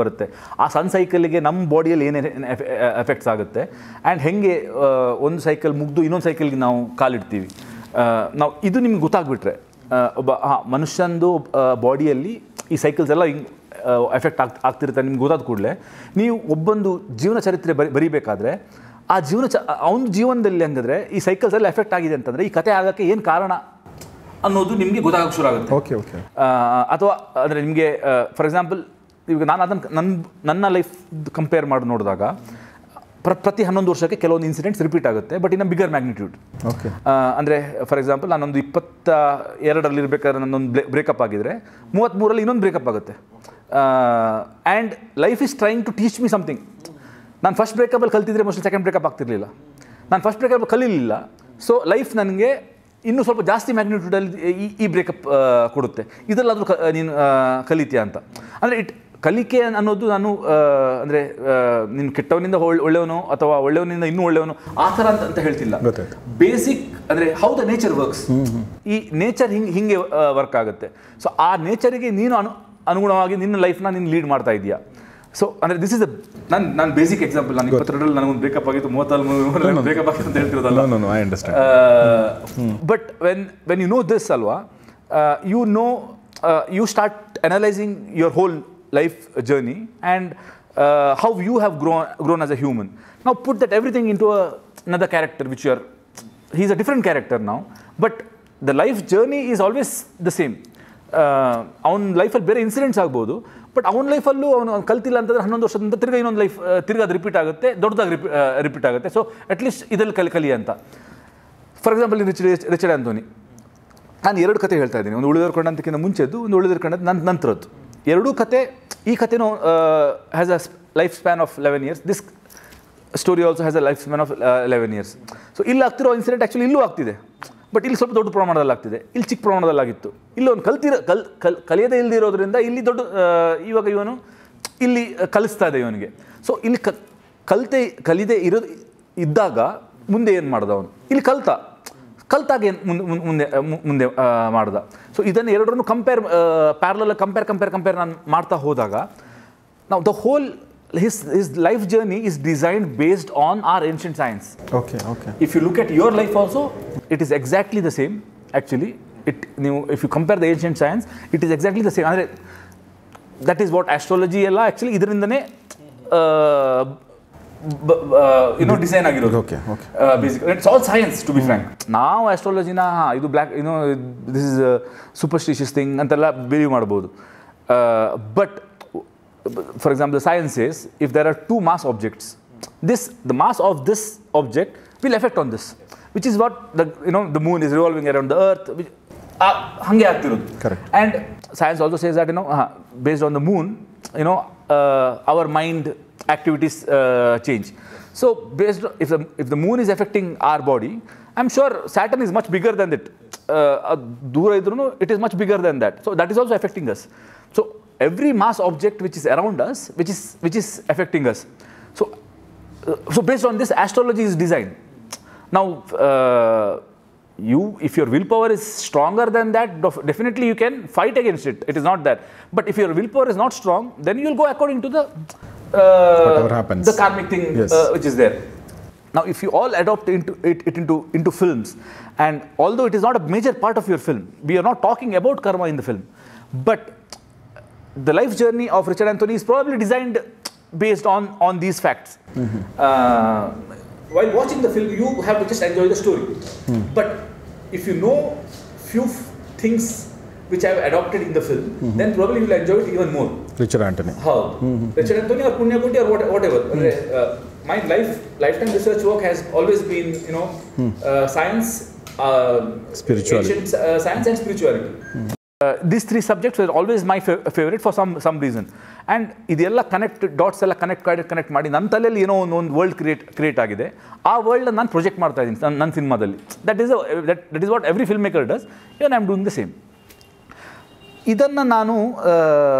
B: ಬರುತ್ತೆ. ಆ ಸನ್ ಸೈಕಲ್ಗೆ ನಮ್ಮ ಬಾಡಿಯಲ್ಲಿ ಏನೇನು ಎಫೆಕ್ಟ್ಸ್ ಆಗುತ್ತೆ, ಆ್ಯಂಡ್ ಹೆಂಗೆ ಒಂದು ಸೈಕಲ್ ಮುಗಿದು ಇನ್ನೊಂದು ಸೈಕಲ್ಗೆ ನಾವು ಕಾಲಿಡ್ತೀವಿ. ನಾವು ಇದು ನಿಮ್ಗೆ ಗೊತ್ತಾಗ್ಬಿಟ್ರೆ, ಒಬ್ಬ ಮನುಷ್ಯಂದು ಬಾಡಿಯಲ್ಲಿ ಈ ಸೈಕಲ್ಸ್ ಎಲ್ಲ ಹಿಂಗೆ ಎಫೆಕ್ಟ್ ಆಗ್ತಿರುತ್ತೆ ನಿಮ್ಗೆ ಗೊತ್ತಾದ ಕೂಡಲೇ, ನೀವು ಒಬ್ಬೊಂದು ಜೀವನ ಚರಿತ್ರೆ ಬರೀಬೇಕಾದ್ರೆ ಆ ಅವನ ಜೀವನದಲ್ಲಿ ಹಂಗಿದ್ರೆ ಈ ಸೈಕಲ್ಸ್ ಎಲ್ಲ ಎಫೆಕ್ಟ್ ಆಗಿದೆ ಅಂತಂದರೆ ಈ ಕತೆ ಆಗೋಕ್ಕೆ ಏನು ಕಾರಣ ಅನ್ನೋದು ನಿಮಗೆ ಗೊತ್ತಾಗೋಕ್ಕೆ ಶುರು ಆಗುತ್ತೆ.
A: Okay okay.
B: ಅಥವಾ ಅಂದರೆ ನಿಮಗೆ ಫಾರ್ ಎಕ್ಸಾಂಪಲ್, ಈಗ ನಾನು ಅದನ್ನು ನನ್ನ ಲೈಫ್ ಕಂಪೇರ್ ಮಾಡಿ ನೋಡಿದಾಗ ಪ್ರತಿ 11 ವರ್ಷಕ್ಕೆ ಕೆಲವೊಂದು ಇನ್ಸಿಡೆಂಟ್ಸ್ ರಿಪೀಟ್ ಆಗುತ್ತೆ, ಬಟ್ ಇನ್ನು ಬಿಗರ್ ಮ್ಯಾಗ್ನಿಟ್ಯೂಡ್.
A: ಓಕೆ.
B: ಅಂದರೆ ಫಾರ್ ಎಕ್ಸಾಂಪಲ್, ನಾನೊಂದು 22ರಲ್ಲಿ ಇರಬೇಕಾದ್ರೆ ನನ್ನೊಂದು ಬ್ರೇಕಪ್ ಆಗಿದ್ರೆ 33ರಲ್ಲಿ ಇನ್ನೊಂದು ಬ್ರೇಕಪ್ ಆಗುತ್ತೆ. And life is trying to teach me something. ನಾನು ಫಸ್ಟ್ ಬ್ರೇಕಪ್ಪಲ್ಲಿ ಕಲ್ತಿದ್ರೆ ಮೋಸ್ಟ್ಲಿ ಸೆಕೆಂಡ್ ಬ್ರೇಕಪ್ ಆಗ್ತಿರಲಿಲ್ಲ. ನಾನು ಫಸ್ಟ್ ಬ್ರೇಕಪ್ ಕಲೀಲಿಲ್ಲ, ಸೊ ಲೈಫ್ ನನಗೆ ಇನ್ನೂ ಸ್ವಲ್ಪ ಜಾಸ್ತಿ ಮ್ಯಾಗ್ನಿಟ್ಯೂಡಲ್ಲಿ ಈ ಬ್ರೇಕಪ್ ಕೊಡುತ್ತೆ. ಇದರಲ್ಲಾದರೂ ನೀನು ಕಲಿತೀಯ ಅಂತ. ಅಂದರೆ ಕಲಿಕೆ ಅನ್ನೋದು ನಾನು ಅಂದರೆ ನೀನು ಕೆಟ್ಟವನಿಂದ ಒಳ್ಳೆಯವನು ಅಥವಾ ಒಳ್ಳೆಯವನಿಂದ ಇನ್ನೂ ಒಳ್ಳೆಯವನು ಆ ಥರ ಅಂತ ಹೇಳ್ತಿಲ್ಲ. ಬೇಸಿಕ್ ಅಂದರೆ ಹೌ ದ ನೇಚರ್ ವರ್ಕ್ಸ್, ಈ ನೇಚರ್ ಹಿಂಗೆ ವರ್ಕ್ ಆಗುತ್ತೆ. ಸೊ ಆ ನೇಚರಿಗೆ ನೀನು ಅನುಗುಣವಾಗಿ ನಿನ್ನ ಲೈಫ್ನ ನೀನು ಲೀಡ್ ಮಾಡ್ತಾ ಇದೆಯಾ. ಸೊ ಅಂದರೆ ದಿಸ್ ಇಸ್ ದ ನಾನು ಬೇಸಿಕ್ ಎಕ್ಸಾಂಪಲ್. ನಾನು 22ರಲ್ಲಿ ನನಗೊಂದು ಬ್ರೇಕಪ್ ಆಗಿತ್ತು, 33 ಬ್ರೇಕಪ್ ಆಗಿತ್ತು ಅಂತ ಹೇಳ್ತಿರೋದಲ್ಲ. But when you know this ಅಲ್ವಾ, you start analysing your whole life journey and how you have grown as a human. Now put that everything into another character which he's a different character now, but the life journey is always the same. ಅವನ ಲೈಫಲ್ಲಿ ಬೇರೆ incidents ಆಗ್ಬೋದು, but ಅವನ ಲೈಫಲ್ಲೂ ಅವನು ಕಲ್ತಿಲ್ಲ ಅಂತಂದರೆ 11 ವರ್ಷದಿಂದ ತಿರ್ಗಾ ಇನ್ನೊಂದು ಲೈಫ್ ಅದು ರಿಪೀಟ್ ಆಗುತ್ತೆ, ದೊಡ್ಡದಾಗಿ ರಿಪೀಟ್ ಆಗುತ್ತೆ. ಸೊ ಅಟ್ಲೀಸ್ಟ್ ಇದರಲ್ಲಿ ಕಲಿ ಅಂತ. ಫಾರ್ ಎಕ್ಸಾಂಪಲ್, ರಿಚರ್ಡ್ ಆಂಥೋನಿ, ನಾನು 2 ಕತೆ ಹೇಳ್ತಾ ಇದ್ದೀನಿ. ಒಂದು ಉಳಿದೋರ್ ಕಂಡಂತಕ್ಕಿಂತ ಮುಂಚೆದ್ದು, ಒಂದು ಉಳಿದೋರ್ ಕಂಡಂತ ನಂತರದ್ದು. ಎರಡೂ ಕತೆ, ಈ ಕತೆನೂ has a life span of 11 years. This story also has a life span of 11 years. So ಇಲ್ಲಿ ಆಗ್ತಿರೋ ಇನ್ಸಿಡೆಂಟ್ ಆ್ಯಕ್ಚುಲಿ ಇಲ್ಲೂ ಆಗ್ತಿದೆ, ಬಟ್ ಇಲ್ಲಿ ಸ್ವಲ್ಪ ದೊಡ್ಡ ಪ್ರಮಾಣದಲ್ಲಿ ಆಗ್ತಿದೆ, ಇಲ್ಲಿ ಚಿಕ್ಕ ಪ್ರಮಾಣದಲ್ಲಾಗಿತ್ತು. ಇಲ್ಲಿ ಒಂದು ಕಲಿಯದೇ ಇಲ್ಲದಿರೋದ್ರಿಂದ ಇಲ್ಲಿ ದೊಡ್ಡ ಇವಾಗ ಇವನು ಇಲ್ಲಿ ಕಲಿಸ್ತಾ ಇದೆ ಇವನಿಗೆ. ಸೊ ಇಲ್ಲಿ ಕಲಿದೇ ಇದ್ದಾಗ ಮುಂದೆ ಏನು ಮಾಡ್ದ ಅವನು, ಇಲ್ಲಿ ಕಲ್ತಾಗ ಏನು ಮುಂದೆ ಮಾಡ್ದ. ಸೊ ಇದನ್ನು ಎರಡರನ್ನು ಪ್ಯಾರಲಲ್ ಕಂಪೇರ್ ನಾನು ಮಾಡ್ತಾ ಹೋದಾಗ, ನಾವು the whole his life journey is designed based on our ancient science.
A: Okay.
B: If you look at your life also, it is exactly the same. Actually, if you compare the ancient science, it is exactly the same. Andre, that is what astrology ella actually idrindane design ಆಗಿರೋದು.
A: Okay.
B: Basically it's all science, to be frank. Now astrology na idu black, this is a superstitious thing antella believe ಮಾಡಬಹುದು. But for example, the science says if there are 2 mass objects, the mass of this object will affect on this, which is what the moon is revolving around the earth, hange ಆಗ್ತಿರೋದು.
A: Correct.
B: And science also says that based on the moon, our mind activities change. So based on, if the moon is affecting our body, I'm sure Saturn is much bigger than that. Dura idrunu it is much bigger than that. So that is also affecting us. So every mass object which is around us, which is affecting us. So based on this, astrology is designed. Now, if your willpower is stronger than that, definitely you can fight against it. It is not that. But if your willpower is not strong, then you will go according to the
A: whatever happens,
B: the karmic thing, yes, which is there. Now, if you all adopt into films, and although it is not a major part of your film, we are not talking about karma in the film, but the life journey of Richard Anthony is probably designed based on these facts. While watching the film, you have to just enjoy the story. But if you know few things which I have adopted in the film, then probably you will enjoy it even more.
A: Richard Anthony.
B: How? Richard Anthony or Punyakoti or whatever. My lifetime research work has always been, science,
A: spirituality,
B: ancient science and spirituality. These three subjects were always my favorite for some reason. And ಇದೆಲ್ಲ dots ಎಲ್ಲ connect ಮಾಡಿ ನನ್ನ ತಲೆಯಲ್ಲಿ ಏನೋ ಒಂದು world create ಆಗಿದೆ. ಆ world ನಾನು ಪ್ರೊಜೆಕ್ಟ್ ಮಾಡ್ತಾ ಇದ್ದೀನಿ ನನ್ನ ಸಿನಿಮಾದಲ್ಲಿ. That is what every film maker does. Even I am doing the same. ಇದನ್ನು ನಾನು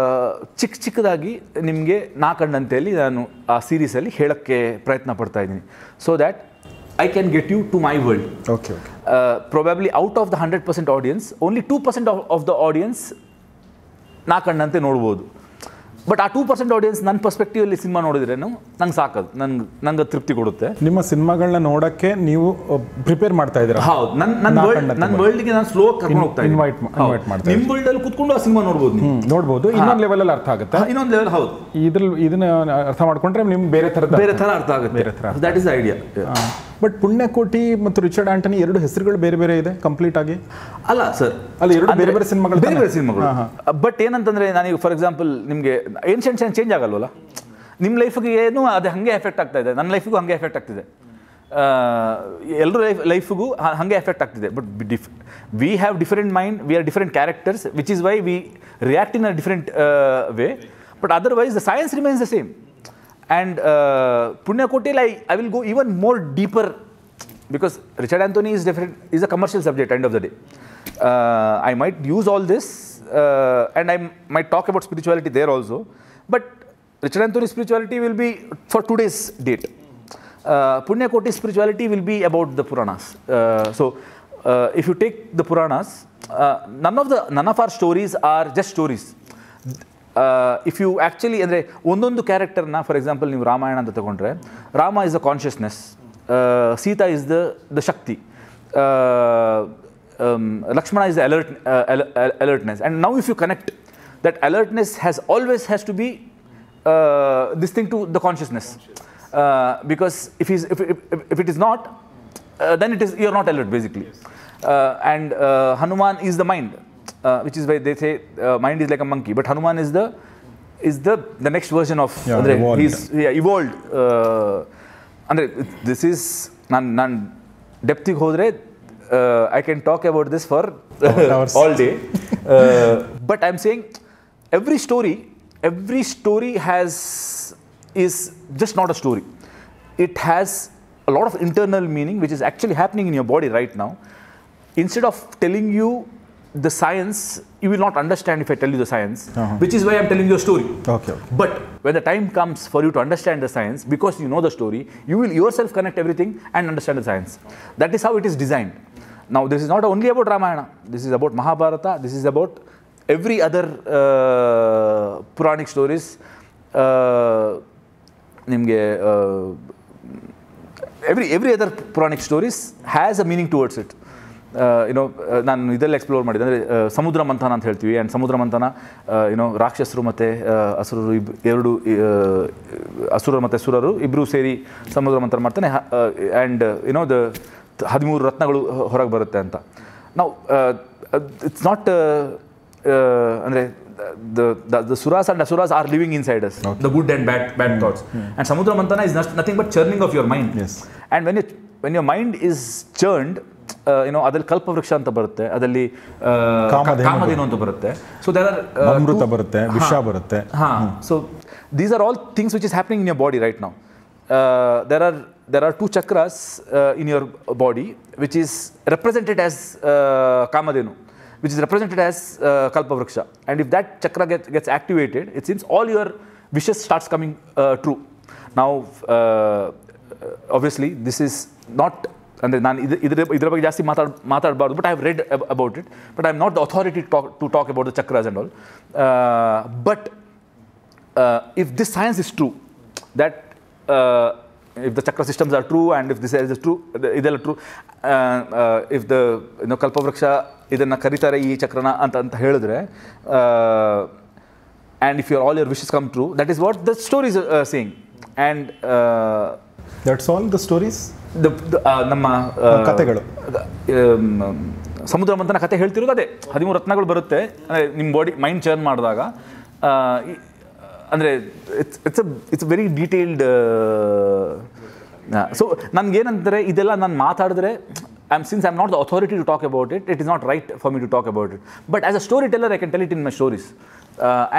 B: ಚಿಕ್ಕದಾಗಿ ನಿಮಗೆ ನಾ ಕಂಡಂತೆಯಲ್ಲಿ ನಾನು ಆ ಸೀರೀಸಲ್ಲಿ ಹೇಳೋಕ್ಕೆ ಪ್ರಯತ್ನ ಪಡ್ತಾ ಇದ್ದೀನಿ. So that I can get you to my world.
A: Okay.
B: Probably out of the 100% audience, only 2% of the audience ನಾ ಕಂಡಂತೆ ನೋಡ್ಬೋದು. ಬಟ್ ಆ 2% ಆಡಿಯನ್ಸ್ ನನ್ನ ಪರ್ಸ್ಪೆಕ್ಟಿವಲ್ಲಿ ಸಿನಿಮಾ ನೋಡಿದ್ರೇನು ನಂಗೆ ಸಾಕದು, ನಂಗೆ ತೃಪ್ತಿ ಕೊಡುತ್ತೆ.
A: ನಿಮ್ಮ ಸಿನಿಮಾಗಳನ್ನ ನೋಡೋಕ್ಕೆ ನೀವು ಪ್ರಿಪೇರ್ ಮಾಡ್ತಾ ಇದ್ದೀರಾ?
B: ಹೌದು, ನನ್ನ ವರ್ಲ್ಡ್ಗೆ ನಾನು ಸ್ಲೋ ಕರ್ಕೊಂಡು ಹೋಗ್ತಾ ಇದ್ದೀನಿ. ನಿಮ್ಮ ವರ್ಲ್ಡಲ್ಲಿ ಕೂತ್ಕೊಂಡು ಆ ಸಿನಿಮಾ ನೋಡ್ಬೋದು, ಇನ್ನೊಂದು ಲೆವೆಲಲ್ಲಿ ಅರ್ಥ ಆಗುತ್ತೆ. ಇನ್ನೊಂದು ಲೆವೆಲ್, ಹೌದು. ಇದನ್ನ ಅರ್ಥ ಮಾಡ್ಕೊಂಡ್ರೆ ನಿಮ್ಗೆ ಬೇರೆ ಥರ ಅರ್ಥ ಆಗುತ್ತೆ. That is the idea.
A: But Punyakoti ಮತ್ತು ರಿಚರ್ಡ್ ಆಂಟನಿ ಎರಡು ಹೆಸರುಗಳು ಬೇರೆ ಇದೆ ಕಂಪ್ಲೀಟ್ ಆಗಿ.
B: ಅಲ್ಲ ಸರ್,
A: ಅಲ್ಲಿ ಎರಡು ಬೇರೆ ಸಿನಿಮಾಗಳು.
B: ಬಟ್ ಏನಂತಂದ್ರೆ ನಾನೀಗ ಫಾರ್ ಎಕ್ಸಾಂಪಲ್ ನಿಮಗೆ ಏನ್ಷಿಯಂಟ್ ಚೇಂಜ್ ಆಗಲ್ವಲ್ಲ, ನಿಮ್ಮ ಲೈಫಿಗೆ ಏನು ಅದು ಹಾಗೆ ಎಫೆಕ್ಟ್ ಆಗ್ತಾ ಇದೆ, ನನ್ನ ಲೈಫಿಗೂ ಹಾಗೆ ಎಫೆಕ್ಟ್ ಆಗ್ತಿದೆ, ಎಲ್ಲರೂ ಲೈಫಿಗೂ ಹಾಗೆ ಎಫೆಕ್ಟ್ ಆಗ್ತಿದೆ. But we have different mind, we are different characters, which is why we react in a different way. But otherwise the science remains the same. And Punyakoti, I will go even more deeper because Richard Anthony is a commercial subject end of the day. I might use all this and I might talk about spirituality there also. But Richard Anthony's spirituality will be for today's date. Punyakoti's spirituality will be about the Puranas. So if you take the Puranas, none of our stories are just stories. If you actually ಅಂದರೆ ಒಂದೊಂದು ಕ್ಯಾರೆಕ್ಟರ್ನ, for example ನೀವು ರಾಮಾಯಣ ಅಂತ ತಗೊಂಡ್ರೆ, Rama is the consciousness, Sita is the shakti, Lakshmana is the alertness. And now if you connect that alertness has to be this thing to the consciousness, because if it is not, then you are not alert basically. And Hanuman is the mind. Which is why they say mind is like a monkey, but Hanuman is the next version of he's evolved. Andre this is nan depth ಗೆ ಹೋದ್ರೆ I can talk about this for all day. But I'm saying every story is just not a story. It has a lot of internal meaning which is actually happening in your body right now. Instead of telling you the science, you will not understand if I tell you the science, which is why I'm telling you a story.
A: Okay.
B: But when the time comes for you to understand the science, because you know the story, you will yourself connect everything and understand the science. That is how it is designed. Now, this is not only about Ramayana. This is about Mahabharata. This is about every other Puranic stories. Every other Puranic stories has a meaning towards it. ನಾನು ಇದೆಲ್ಲ explore ಮಾಡಿದೆ. ಅಂದರೆ ಸಮುದ್ರ ಮಂಥನ ಅಂತ ಹೇಳ್ತೀವಿ. And ಸಮುದ್ರ ಮಂಥನ ರಾಕ್ಷಸರು ಮತ್ತು ಅಸುರರು ಅಸುರರು ಮತ್ತು ಅಸುರರು ಇಬ್ಬರು ಸೇರಿ ಸಮುದ್ರ ಮಂಥನ ಮಾಡ್ತಾನೆ. ಆ್ಯಂಡ್ ದ 13 ರತ್ನಗಳು ಹೊರಗೆ ಬರುತ್ತೆ ಅಂತ. ನಾವು ಇಟ್ಸ್ ನಾಟ್ ಅಂದರೆ the suras and asuras are living inside us, the good and bad thoughts. And samudra manthana is nothing but churning of your mind.
A: Yes.
B: And when your mind is churned, ಅದ್ರಲ್ಲಿ ಕಲ್ಪವೃಕ್ಷ ಅಂತ ಬರುತ್ತೆ, ಅದರಲ್ಲಿ ಕಾಮಧೇನು ಅಂತ ಬರುತ್ತೆ. So there are
A: ಅಮೃತ ಬರುತ್ತೆ, ವಿಷ ಬರುತ್ತೆ.
B: So these are all things which is happening in your body right now. there are 2 chakras in your body which is represented as kamadhenu, which is represented as kalpavriksha. And if that chakra gets activated, it seems all your wishes starts coming true. Now obviously this is not, ಅಂದರೆ ನಾನು ಇದರ ಬಗ್ಗೆ ಜಾಸ್ತಿ ಮಾತಾಡಬಾರ್ದು, but I have read about it, but I am not the authority to talk about the chakras and all. But if this science is true, that if the chakra systems are true and if this is true, ಇದೆಲ್ಲ true, if the ಕಲ್ಪವೃಕ್ಷ ಇದನ್ನು ಕರೀತಾರೆ ಈ ಚಕ್ರನ ಅಂತ ಹೇಳಿದ್ರೆ, and if all your wishes come true, that is what the story is saying. And
A: that's all the stories.
B: ನಮ್ಮ
A: ಕಥೆಗಳು,
B: ಸಮುದ್ರ ಮಂಥನ ಕಥೆ ಹೇಳ್ತಿರೋದು ಅದೇ. 13 ರತ್ನಗಳು ಬರುತ್ತೆ, ಅಂದರೆ ನಿಮ್ಮ ಬಾಡಿ ಮೈಂಡ್ ಚರ್ನ್ ಮಾಡಿದಾಗ. ಅಂದರೆ ಇಟ್ಸ್ ವೆರಿ ಡೀಟೇಲ್ಡ್. ಸೊ ನನಗೇನಂದರೆ ಇದೆಲ್ಲ ನಾನು ಮಾತಾಡಿದ್ರೆ since I'm not the authority to talk about it, it is not right for me to talk about it. But as a storyteller, I can tell it in my stories.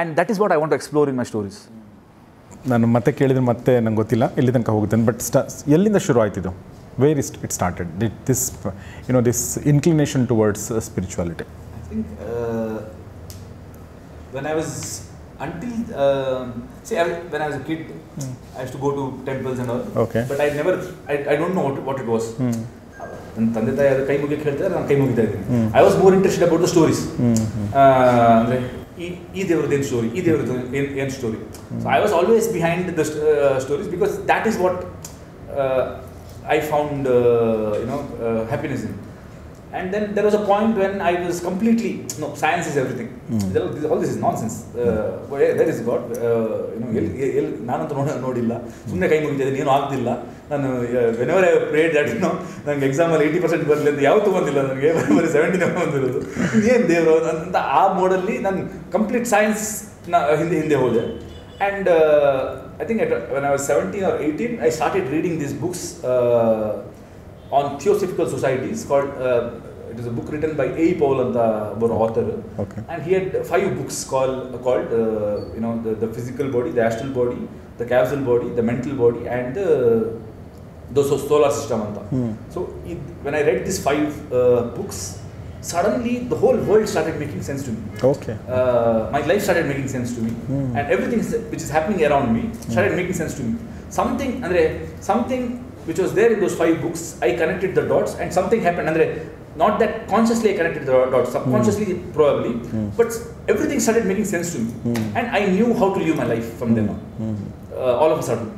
B: And that is what I want to explore in my stories.
A: ನಾನು ಮತ್ತೆ ಕೇಳಿದ್ರೆ ಮತ್ತೆ ನಂಗೆ ಗೊತ್ತಿಲ್ಲ ಎಲ್ಲಿ ತನಕ ಹೋಗುತ್ತೇನೆ, but ಎಲ್ಲಿಂದ ಶುರು ಆಯ್ತಿದ್ದು? Where it started this this inclination towards spirituality?
B: I think when I was when I was a kid, I used to go to temples and all.
A: Okay.
B: But I don't know what it was. ನನ್ನ ತಂದೆ ತಾಯಿ ಅದು ಕೈ ಮುಗಿಯಕ್ಕೆ ಹೇಳ್ತಾರೆ, ನಾನು ಕೈ ಮುಗಿತಾ ಇದ್ದೀನಿ. I was more interested about the stories. ಅಂದರೆ ಈ ದೇವ್ರದ್ದು ಏನು ಸ್ಟೋರಿ, ಈ ದೇವ್ರದ್ದು ಏನು story. So I was always behind the stories because that is what I found happiness in. And then there was a point when I was completely, no, science is everything. All this is nonsense. There is God. ನಾನಂತೂ ನೋಡಿಲ್ಲ, ಸುಮ್ಮನೆ ಕೈ ಮುಗಿತಿದ್ದೀನಿ, ಏನೂ ಆಗ್ತಿಲ್ಲ. ನಾನು whenever I prayed that ನನಗೆ ಎಕ್ಸಾಮಲ್ಲಿ 80% ಬರಲಿ ಅಂತ ಯಾವತ್ತೂ ಬಂದಿಲ್ಲ, ನನಗೆ ಬರೀ 70 ಬಂದಿರೋದು. ಏನು ದೇವರು ಅಂತ ಆ ಮೋಡಲ್ಲಿ ನಾನು ಕಂಪ್ಲೀಟ್ ಸೈನ್ಸ್ನ ಹಿಂದೆ ಹೋದೆ. And I think when I was 17 or 18, I started reading these books on theosophical societies called, it is a book written by A. Paul and the author.
A: Okay.
B: And he had 5 books called the physical body, the astral body, the capsule body, the mental body, and the solar system. So when I read these 5 books, suddenly the whole world started making sense to me.
A: Okay.
B: My life started making sense to me, and everything which is happening around me started making sense to me. Something which was there in those 5 books, I connected the dots, and something happened. Not that consciously I connected the dots, subconsciously probably, but everything started making sense to me, and I knew how to live my life from then on. All of a sudden.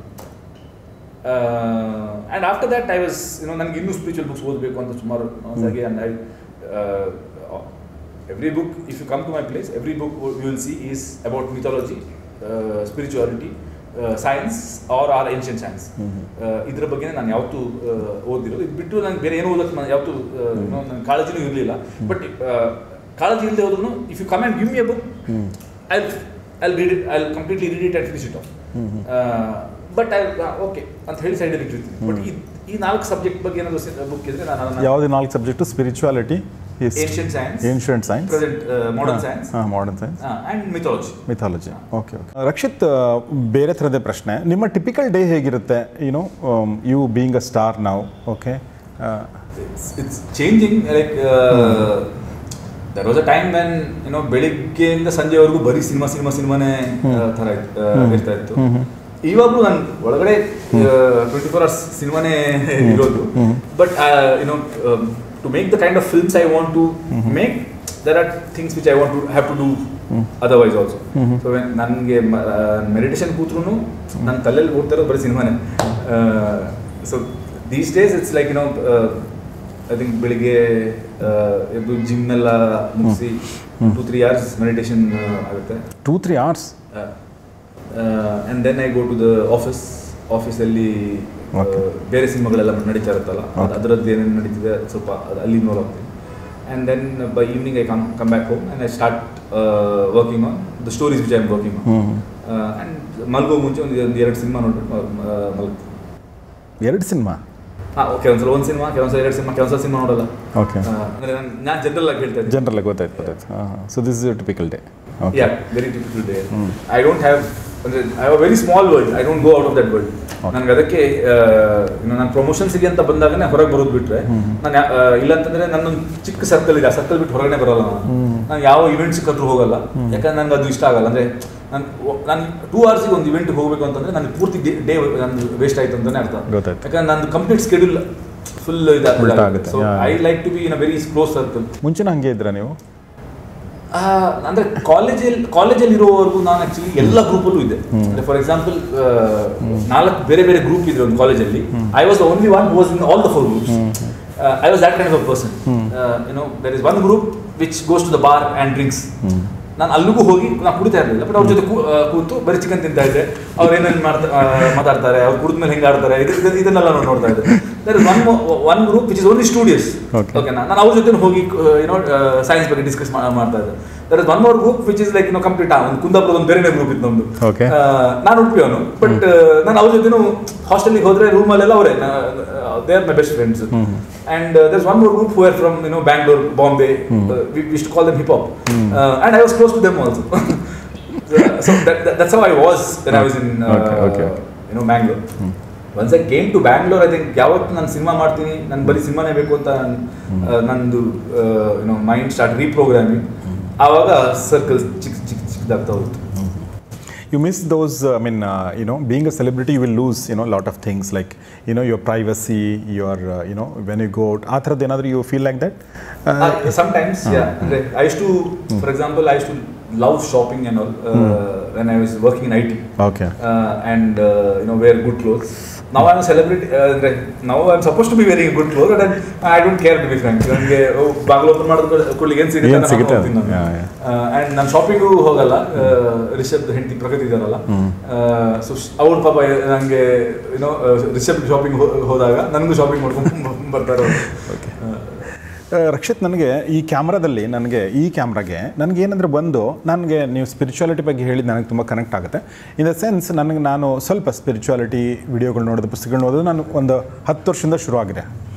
B: And after that, I was, ನನಗೆ ಇನ್ನೂ spiritual books ಓದಬೇಕು ಅಂತ ಸುಮಾರು ಆಗಿ, and every book, if you come to my place, every book you will see is about mythology, spirituality, science or ancient science. ಇದರ ಬಗ್ಗೆ ನಾನು ಯಾವತ್ತೂ ಓದಿರೋದು. ಇದು ಬಿಟ್ಟು ನಾನು ಬೇರೆ ಏನು ಓದೋಕ್ಕೆ ಯಾವತ್ತೂ ನನ್ನ ಕಾಳಜಿನೂ ಇರಲಿಲ್ಲ. ಬಟ್ ಕಾಳಜಿ ಇಲ್ಲದೆ ಹೋದ್ರೂ if you come and give me a book, I'll read it, I'll completely read it and finish it off. But okay ಅಂತ ಹೇಳಿ ಸೈಡಲ್ಲಿ ಇಟ್ಟಿರ್ತೀನಿ. ಬಟ್ ಈ 4 ಸಬ್ಜೆಕ್ಟ್ ಬಗ್ಗೆ ಏನಾದರೂ ಬುಕ್ ಇದ್ರೆ ನಾನು
A: ಯಾವುದು 4 subject? Spirituality,
B: ancient science,
A: present
B: modern science, and mythology.
A: Okay. Rakshit, ಬೇರೆ ಥರದೇ ಪ್ರಶ್ನೆ. ನಿಮ್ಮ ಟಿಪಿಕಲ್ ಡೇ ಹೇಗಿರುತ್ತೆ? You being a star now, okay?
B: It's changing. Like there was a time when ಬೆಳಿಗ್ಗೆಯಿಂದ ಸಂಜೆವರೆಗೂ ಬರೀ ಸಿನಿಮಾನೇ ಥರ ಇರ್ತಾ ಇತ್ತು. ಇವಾಗಲೂ ನಾನು ಒಳಗಡೆ 24 hours ಸಿನಿಮಾನೇ ಇರೋದು. But to make the kind of films I want to make, there are things which I want to have to do otherwise also. So when ನನಗೆ ಮೆಡಿಟೇಷನ್ ಕೂತ್ರು ನನ್ನ ತಲೆಯಲ್ಲಿ ಓಡ್ತಾ ಇರೋದು ಬರೀ ಸಿನಿಮಾನೇ. So these days it's like I think ಬೆಳಿಗ್ಗೆ ಎದ್ದು gym ಎಲ್ಲ ಮುಗಿಸಿ 2-3 hours ಮೆಡಿಟೇಷನ್ ಆಗುತ್ತೆ.
A: 2-3 hours?
B: And then I go to the ಆಫೀಸಲ್ಲಿ ಬೇರೆ ಸಿನಿಮಾಗಳೆಲ್ಲ ನಡೀತಾ ಇರುತ್ತಲ್ಲ, ಅದರದ್ದು ಏನೇನು ನಡೀತಿದೆ ಸ್ವಲ್ಪ ಅಲ್ಲಿ ಇನ್ವಾಲ್ವ್ ಆಗ್ತೀನಿ. And then by evening I come back home and I start working on the stories which I am working on. And ಮಲ್ಗೋ ಮುಂಚೆ ಒಂದು 2 ಸಿನಿಮಾ ನೋಡ್ಬಿಟ್ಟು ಮಲ್ಗ್ತೀನಿ.
A: 2 ಸಿನಿಮಾ?
B: ಕೆಲವೊಂದ್ಸಲ 1 ಸಿನಿಮಾ, ಕೆಲವೊಂದ್ಸಲ 2 ಸಿನಿಮಾ, ಕೆಲವೊಂದ್ಸಲ ಸಿನಿಮಾ ನೋಡಲ್ಲ.
A: ಓಕೆ.
B: ಅಂದರೆ ನಾನು ಜನರಲ್ ಆಗಿ ಹೇಳ್ತಾ ಇದ್ದೀನಿ.
A: ಜನರಲ್ ಆಗಿ ಗೊತ್ತಾಯ್ತು. So this is your typical day?
B: Yeah, very typical day. I don't have, I have a very small world. I don't go out of that world. ನನಗೆ ಅದಕ್ಕೆ ನಾನು ಪ್ರಮೋಷನ್ಸಿಗೆ ಅಂತ ಬಂದಾಗನೇ ಹೊರಗೆ ಬರೋದು ಬಿಟ್ಟರೆ, ನಾನು ಇಲ್ಲ ಅಂತಂದರೆ ನನ್ನೊಂದು ಚಿಕ್ಕ ಸರ್ಕಲ್ ಇದೆ, ಆ ಸರ್ಕಲ್ ಬಿಟ್ಟು ಹೊರಗಡೆ ಬರೋಲ್ಲ. ನಾನು ಯಾವ ಇವೆಂಟ್ಸ್ ಕದ್ರೂ ಹೋಗಲ್ಲ, ಯಾಕಂದ್ರೆ ನನಗೆ ಅದು ಇಷ್ಟ ಆಗಲ್ಲ. ಅಂದರೆ ನಾನು 2 hours ಒಂದು ಇವೆಂಟ್ಗೆ ಹೋಗಬೇಕು ಅಂತಂದರೆ ನನಗೆ ಪೂರ್ತಿ ಡೇ ನಂದು ವೇಸ್ಟ್ ಆಯಿತು ಅಂತಲೇ ಅರ್ಥ. ಯಾಕಂದ್ರೆ ನಂದು ಕಂಪ್ಲೀಟ್ ಸ್ಕೆಡ್ಯೂಲ್ ಫುಲ್ ಇದಾಗುತ್ತೆ. So I like to be in a very close circle.
A: ಮುಂಚೆನ ಹಂಗೆ ಇದ್ರಾ ನೀವು?
B: ಅಂದರೆ ಕಾಲೇಜಲ್ಲಿ ಇರೋವರೆಗೂ ನಾನು ಆ್ಯಕ್ಚುಲಿ ಎಲ್ಲ ಗ್ರೂಪಲ್ಲೂ ಇದೆ. ಅಂದರೆ ಫಾರ್ ಎಕ್ಸಾಂಪಲ್ 4 ಬೇರೆ ಬೇರೆ ಗ್ರೂಪ್ ಇದ್ರೆ ಒಂದು ಕಾಲೇಜಲ್ಲಿ, I was the only one who was in all the 4 groups. I was that kind of a person. There is one group which goes to the bar and drinks. ನಾನು ಅಲ್ಲಿಗೂ ಹೋಗಿ ನಾನು ಕುಡಿತಾ ಇರಲಿಲ್ಲ, ಬಟ್ ಅವ್ರ ಜೊತೆ ಕೂತು ಬರೀ ಚಿಕನ್ ತಿಂತಾ ಇದ್ದೆ. ಅವ್ರು ಏನೇನು ಮಾತಾಡ್ತಾರೆ, ಅವ್ರು ಕುಡಿದ ಮೇಲೆ ಹೆಂಗೆ ಆಡ್ತಾರೆ, ಇದನ್ನೆಲ್ಲ ನಾನು ನೋಡ್ತಾ ಇದ್ದೆ. there is one group which is only studious. Okay, ನಾನು ಅವ್ರ ಜೊತೆ ಹೋಗಿ ಸೈನ್ಸ್ ಬಗ್ಗೆ ಡಿಸ್ಕಸ್ ಮಾಡ್ತಾ ಇದ್ದೆ. There is one more group which is like complete ಒಂದು ಕುಂದಾಪುರದ ಒಂದು ಬೇರೆ ಗ್ರೂಪ್ ಇತ್ತು ನಮ್ದು. ನಾನು ಉಡುಪಿಯವನು, ಬಟ್ ನಾನು ಅವ್ರ ಜೊತೆ ಹಾಸ್ಟೆಲ್ಗೆ ಹೋದ್ರೆ ರೂಮಲ್ಲೆಲ್ಲ ಅವರೇ, they are my best friends. And there's one more group who are from Bangalore, Bombay. We used to call them hip hop, and I was close to them also. So that's how I was when I was in Bangalore. Once I came to Bangalore, I think ಯಾವತ್ತು ನಾನು cinema ಮಾಡ್ತೀನಿ, ನಾನು ಬರೀ ಸಿನಿಮಾನೇ ಬೇಕು ಅಂತ ನಂದು mind start reprogramming. ಆವಾಗ circle ಚಿಕ್ಕದಾಗ್ತಾ ಹೋಯ್ತು.
A: You miss those, I mean, being a celebrity, you will lose, a lot of things like, your privacy, your, when you go out. ಆ ಥರದ್ದು ಏನಾದರೂ you feel like that?
B: Sometimes, yeah. I used to, for example, I used to love shopping and all when I was working in IT.
A: Okay.
B: And, wear good clothes. Now I'm a celebrity, now I'm supposed to be wearing good clothes, but I don't care, to be frank. ನನಗೆ ಬಾಗಿಲು open ಮಾಡೋದು ಏನು ಸಿಗುತ್ತೆ and ನಾನು shopping ಹೋಗಲ್ಲ. ರಿಷಬ್ ಹೆಂಡತಿ ಪ್ರಗತಿ ಇದ್ದಾರಲ್ಲ, so ಅವ್ರ ಪಾಪ ನನಗೆ ರಿಷಬ್ ಶಾಪಿಂಗ್ ಹೋದಾಗ ನನಗೂ ಶಾಪಿಂಗ್ ಮಾಡ್ಕೊಂಡು ಬರ್ತಾರೆ.
A: ರಕ್ಷಿತ್, ನನಗೆ ಈ ಕ್ಯಾಮ್ರಾದಲ್ಲಿ ಈ ಕ್ಯಾಮ್ರಾಗೆ ನನಗೇನಂದರೆ ನನಗೆ ನೀವು ಸ್ಪಿರಿಚುವಾಲಿಟಿ ಬಗ್ಗೆ ಹೇಳಿದ್ದು ನನಗೆ ತುಂಬ ಕನೆಕ್ಟ್ ಆಗುತ್ತೆ. ಇನ್ ದ ಸೆನ್ಸ್ ನಾನು ಸ್ವಲ್ಪ ಸ್ಪಿರಿಚುವಾಲಿಟಿ ವಿಡಿಯೋಗಳು ನೋಡೋದು, ಪುಸ್ತಕಗಳು ನೋಡೋದು ನಾನು ಒಂದು 10 ವರ್ಷದಿಂದ ಶುರು ಆಗಿದೆ.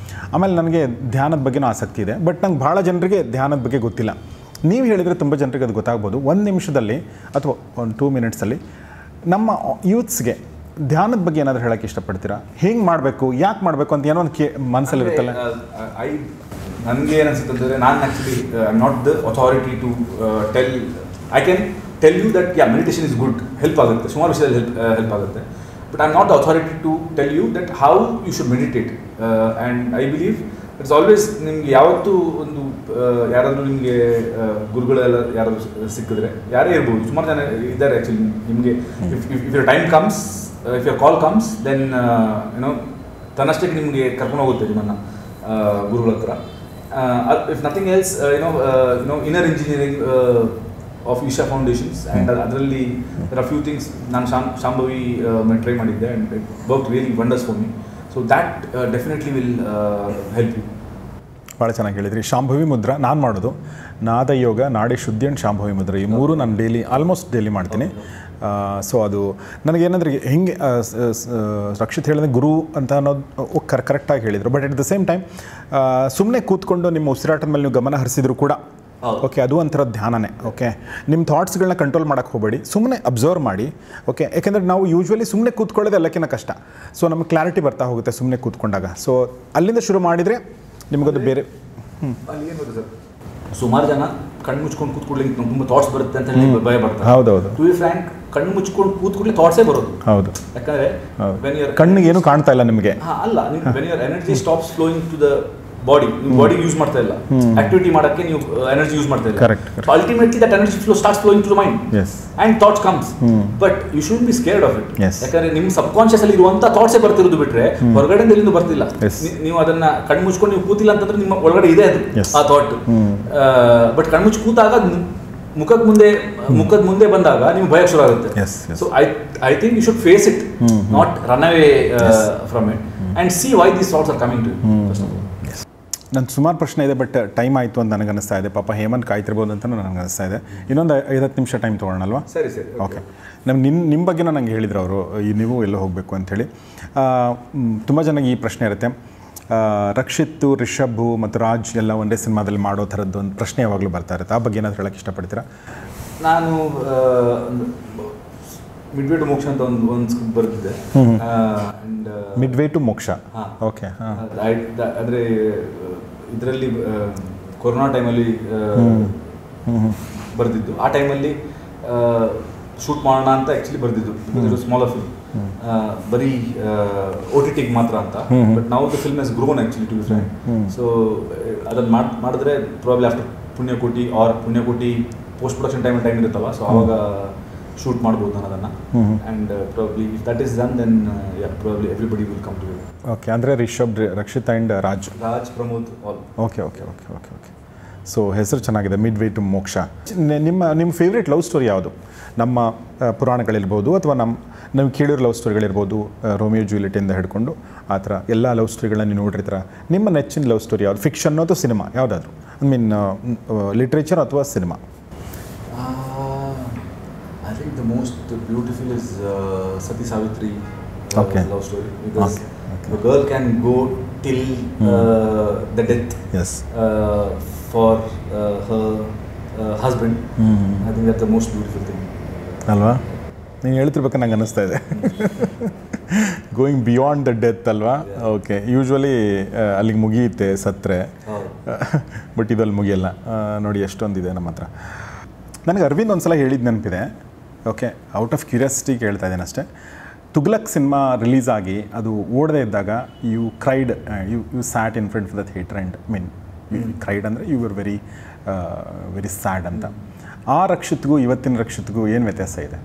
A: ಆಮೇಲೆ ನನಗೆ ಧ್ಯಾನದ ಬಗ್ಗೆನೂ ಆಸಕ್ತಿ ಇದೆ, ಬಟ್ ನಂಗೆ ಭಾಳ ಜನರಿಗೆ ಧ್ಯಾನದ ಬಗ್ಗೆ ಗೊತ್ತಿಲ್ಲ. ನೀವು ಹೇಳಿದರೆ ತುಂಬ ಜನರಿಗೆ ಅದು ಗೊತ್ತಾಗ್ಬೋದು. 1 ನಿಮಿಷದಲ್ಲಿ ಅಥವಾ ಒಂದು 2 ಮಿನಿಟ್ಸಲ್ಲಿ ನಮ್ಮ ಯೂತ್ಸ್ಗೆ ಧ್ಯಾನದ ಬಗ್ಗೆ ಏನಾದರೂ ಹೇಳೋಕ್ಕೆ ಇಷ್ಟಪಡ್ತೀರಾ? ಹೆಂಗೆ ಮಾಡಬೇಕು, ಯಾಕೆ ಮಾಡಬೇಕು ಅಂತ ಏನೋ ಒಂದು ಮನಸ್ಸಲ್ಲಿರುತ್ತಲ್ಲ.
B: ನನಗೆ ಏನನ್ಸುತ್ತೆ ಅಂದರೆ, ನಾನು actually I am not the authority to tell. I can tell you that meditation is good, help ಆಗುತ್ತೆ, ಸುಮಾರು ವಿಷಯದಲ್ಲಿ ಹೆಲ್ಪ್ ಆಗುತ್ತೆ. But I am not the authority to tell you that how you should meditate. And I believe it's always, ನಿಮ್ಗೆ ಯಾವತ್ತೂ ಒಂದು ಯಾರಾದರೂ ನಿಮಗೆ ಗುರುಗಳೆಲ್ಲ ಯಾರಾದರೂ ಸಿಕ್ಕಿದ್ರೆ, ಯಾರೇ ಇರ್ಬೋದು, ಸುಮಾರು ಜನ ಇದ್ದಾರೆ ಆ್ಯಕ್ಚುಲಿ ನಿಮಗೆ. If your time comes, if your call comes, then ತನ್ನಷ್ಟಕ್ಕೆ ನಿಮಗೆ ಕರ್ಕೊಂಡು ಹೋಗುತ್ತೆ ನಿಮ್ಮನ್ನು ಗುರುಗಳ ಹತ್ರ. If nothing else, inner engineering of Isha Foundations, and ಅದರಲ್ಲಿ there are few things ನಾನು ಶಾಂಭವಿ ಟ್ರೈ ಮಾಡಿದ್ದೆ, and it worked really wonders for me. So that definitely will help you.
A: ಭಾಳ ಚೆನ್ನಾಗಿ ಹೇಳಿದ್ರಿ. ಶಾಂಭವಿ ಮುದ್ರಾ ನಾನು ಮಾಡೋದು, ನಾದ ಯೋಗ, ನಾಡಿ ಶುದ್ಧಿ ಆ್ಯಂಡ್ ಶಾಂಭವಿ ಮುದ್ರಾ, ಈ 3 ನಾನು ಆಲ್ಮೋಸ್ಟ್ ಡೈಲಿ ಮಾಡ್ತೀನಿ. ಸೊ ಅದು ನನಗೇನಂದ್ರೆ ಹೆಂಗೆ ರಕ್ಷಿತ್ ಹೇಳಿದ್ರೆ ಗುರು ಅಂತ ಅನ್ನೋದು ಕರೆಕ್ಟಾಗಿ ಹೇಳಿದರು. But at the same time ಸುಮ್ಮನೆ ಕೂತ್ಕೊಂಡು ನಿಮ್ಮ ಉಸಿರಾಟದ ಮೇಲೆ ನೀವು ಗಮನ ಹರಿಸಿದ್ರು ಕೂಡ ಓಕೆ, ಅದು ಒಂಥರ ಧ್ಯಾನನೇ. ಓಕೆ, ನಿಮ್ಮ ಥಾಟ್ಸ್ಗಳನ್ನ ಕಂಟ್ರೋಲ್ ಮಾಡೋಕ್ಕೆ ಹೋಗಬೇಡಿ, ಸುಮ್ಮನೆ ಅಬ್ಸರ್ವ್ ಮಾಡಿ. ಓಕೆ, ಯಾಕೆಂದರೆ ನಾವು ಯೂಶ್ವಲಿ ಸುಮ್ಮನೆ ಕೂತ್ಕೊಳ್ಳೋದು ಎಲ್ಲಕ್ಕಿಂತ ಕಷ್ಟ. ಸೊ ನಮಗೆ ಕ್ಲಾರಿಟಿ ಬರ್ತಾ ಹೋಗುತ್ತೆ ಸುಮ್ಮನೆ ಕೂತ್ಕೊಂಡಾಗ. ಸೊ ಅಲ್ಲಿಂದ ಶುರು ಮಾಡಿದರೆ ನಿಮಗದು ಬೇರೆ.
B: ಸುಮಾರು ಜನ ಕಣ್ಣು ಮುಚ್ಕೊಂಡು ಕೂತ್ಕೊಳ್ಳಿ ತುಂಬ ಥಾಟ್ಸ್ ಬರುತ್ತೆ ಅಂತ ಹೇಳಿ ಭಯ ಬರ್ತಾರೆ.
A: ಹೌದೌದು.
B: ಟು ಬಿ ಫ್ರ್ಯಾಂಕ್, ಕಣ್ಣು ಮುಚ್ಕೊಂಡು ಕೂತ್ಕೊಳ್ಳಿ ಥಾಟ್ಸೇ ಬರೋದು.
A: ಹೌದು,
B: ಯಾಕಂದರೆ
A: ಕಣ್ಣಿಗೆ ಏನು ಕಾಣ್ತಾ ಇಲ್ಲ ನಿಮಗೆ.
B: ಅಲ್ಲ, when your energy stops flowing to the body, ನೀವು ಬಾಡಿ ಯೂಸ್ ಮಾಡ್ತಾ ಇಲ್ಲ, ಆಕ್ಟಿವಿಟಿ ಮಾಡೋಕ್ಕೆ ನೀವು ಎನರ್ಜಿ ಯೂಸ್ ಮಾಡ್ತಾ ಇಲ್ಲ.
A: Correct.
B: Ultimately that energy flow starts flowing to the mind and thoughts comes. But you should be scared of it. ಯಾಕಂದ್ರೆ ನಿಮ್ಮ ಸಬ್ conscious ಅಲ್ಲಿ ಇರುವಂತ ಥಾಟ್ಸೇ ಬರ್ತಿರೋದು ಬಿಟ್ರೆ ಹೊರಗಡೆಯಿಂದ ಎಲ್ಲಿಂದ ಬರ್ತಿಲ್ಲ. ನೀವು ಅದನ್ನ ಕಣ್ಣು ಮುಚ್ಕೊಂಡು ನೀವು ಕೂತಿಲ್ಲ ಅಂತಂದ್ರೆ ನಿಮ್ಮ ಒಳಗಡೆ ಇದೆ ಅದು ಆ ಥಾಟ್. ಬಟ್ ಕಣ್ಣು ಮುಚ್ಚಿ ಕೂತಾಗ ಮುಖದ ಮುಂದೆ ಬಂದಾಗ ನಿಮ್ಗೆ ಭಯ ಶುರು ಆಗುತ್ತೆ. So I think you should face it, not run away from it and see why these thoughts are coming to you.
A: ನನ್ನ ಸುಮಾರು ಪ್ರಶ್ನೆ ಇದೆ, ಬಟ್ ಟೈಮ್ ಆಯಿತು ಅಂತ ನನಗೆ ಅನಿಸ್ತಾ ಇದೆ. ಪಾಪ ಹೇಮಂತ್ ಕಾಯ್ತಿರ್ಬೋದು ಅಂತ ನನಗೆ ಅನಿಸ್ತಾ ಇದೆ. ಇನ್ನೊಂದು 5-10 ನಿಮಿಷ ಟೈಮ್ ತೊಗೊಳ್ಳೋಣಲ್ವಾ?
B: ಸರಿ.
A: ಓಕೆ. ನಿಮ್ಮ ಬಗ್ಗೆನೂ ನಂಗೆ ಹೇಳಿದ್ರು ಅವರು, ನೀವು ಎಲ್ಲೋ ಹೋಗಬೇಕು ಅಂಥೇಳಿ. ತುಂಬ ಜನಕ್ಕೆ ಈ ಪ್ರಶ್ನೆ ಇರುತ್ತೆ, ರಕ್ಷಿತ್, ರಿಷಬ್ ಮತ್ತು ರಾಜ್ ಎಲ್ಲ ಒಂದೇ ಸಿನಿಮಾದಲ್ಲಿ ಮಾಡೋ ಥರದ್ದು ಒಂದು ಪ್ರಶ್ನೆ ಯಾವಾಗಲೂ ಬರ್ತಾ ಇರುತ್ತೆ. ಆ ಬಗ್ಗೆ ಏನಾದರೂ ಹೇಳೋಕ್ಕೆ ಇಷ್ಟಪಡ್ತೀರಾ?
B: ನಾನು ಮಿಡ್ವೇ ಟು ಮೋಕ್ಷ ಅಂತ ಒಂದು ಸ್ಕ್ರಿಪ್ಟ್ ಬರ್ತಿದ್ದೆ.
A: ಮಿಡ್ವೇ ಟು ಮೋಕ್ಷ. ಓಕೆ.
B: ಅಂದರೆ ಇದರಲ್ಲಿ ಕೊರೋನಾ ಟೈಮಲ್ಲಿ ಬರೆದಿದ್ದು. ಆ ಟೈಮಲ್ಲಿ ಶೂಟ್ ಮಾಡೋಣ ಅಂತ ಆ್ಯಕ್ಚುಲಿ ಬರೆದಿದ್ದು. ಇದು ಸ್ಮಾಲರ್ ಫಿಲ್ಮ್, ಬರೀ OTT ಮಾತ್ರ ಅಂತ. ಬಟ್ ನಾವು the film has grown actually to be frank. So ಅದನ್ನು ಮಾಡಿದ್ರೆ probably after Punyakoti post production time ಇರುತ್ತಲ್ಲ, ಸೊ ಆವಾಗ ಶೂಟ್ ಮಾಡ್ಬೋದು ನಾನು ಅದನ್ನು. And probably if that is done then probably everybody will come together.
A: Okay, ಅಂದರೆ Rishab, Rakshit and Raj
B: Pramod all.
A: Okay. So ಹೆಸರು ಚೆನ್ನಾಗಿದೆ, ಮಿಡ್ವೇ ಟು ಮೋಕ್ಷ. ನಿಮ್ಮ ಫೇವ್ರೇಟ್ ಲವ್ ಸ್ಟೋರಿ ಯಾವುದು? ನಮ್ಮ ಪುರಾಣಗಳಿರ್ಬೋದು ಅಥವಾ ನಾವು ಕೇಳಿರೋ ಲವ್ ಸ್ಟೋರಿಗಳಿರ್ಬೋದು, ರೋಮಿಯೋ ಜೂಲಿಯೆಟಿಂದ ಹಿಡ್ಕೊಂಡು ಆ ಥರ ಎಲ್ಲ ಲವ್ ಸ್ಟೋರಿಗಳನ್ನ ನೀವು ನೋಡಿರ್ತೀರ. ನಿಮ್ಮ ನೆಚ್ಚಿನ ಲವ್ ಸ್ಟೋರಿ ಯಾವುದು? ಫಿಕ್ಷನ್ ಅಥವಾ ಸಿನಿಮಾ ಯಾವುದಾದ್ರು? ಐ ಮೀನ್ ಲಿಟ್ರೇಚರ್ ಅಥವಾ cinema?
B: I think the most beautiful is Sati Savitri love story, because the girl can go till the death for her husband. I think that's the most beautiful thing.
A: ಅಲ್ವಾ? ನೀವು ಹೇಳ್ತಿರ್ಬೇಕು ನಂಗೆ ಅನ್ನಿಸ್ತಾ ಇದೆ. Going beyond the death ಅಲ್ವಾ? Okay. Usually ಅಲ್ಲಿಗೆ ಮುಗಿಯುತ್ತೆ ಸತ್ತರೆ, but ಇದಲ್ಲಿ ಮುಗಿಯಲ್ಲ. ನೋಡಿ ಎಷ್ಟೊಂದಿದೆ ನಮ್ಮ ಹತ್ರ. ನನಗೆ ಅರವಿಂದ್ ಒಂದು ಸಲ ಹೇಳಿದ್ದು ನೆನಪಿದೆ. ಓಕೆ, ಔಟ್ ಆಫ್ ಕ್ಯೂರಿಯಾಸಿಟಿ ಕೇಳ್ತಾ ಇದ್ದೇನೆ ಅಷ್ಟೇ. ತುಗ್ಲಕ್ ಸಿನಿಮಾ ರಿಲೀಸ್ ಆಗಿ ಅದು ಓಡದೇ ಇದ್ದಾಗ you cried, you sat in front of the theatre and you cried ಅಂದರೆ you are very very sad ಅಂತ. ಆ ರಕ್ಷಿತ್ಗೂ ಇವತ್ತಿನ ರಕ್ಷಿತ್ಗೂ ಏನು ವ್ಯತ್ಯಾಸ ಇದೆ?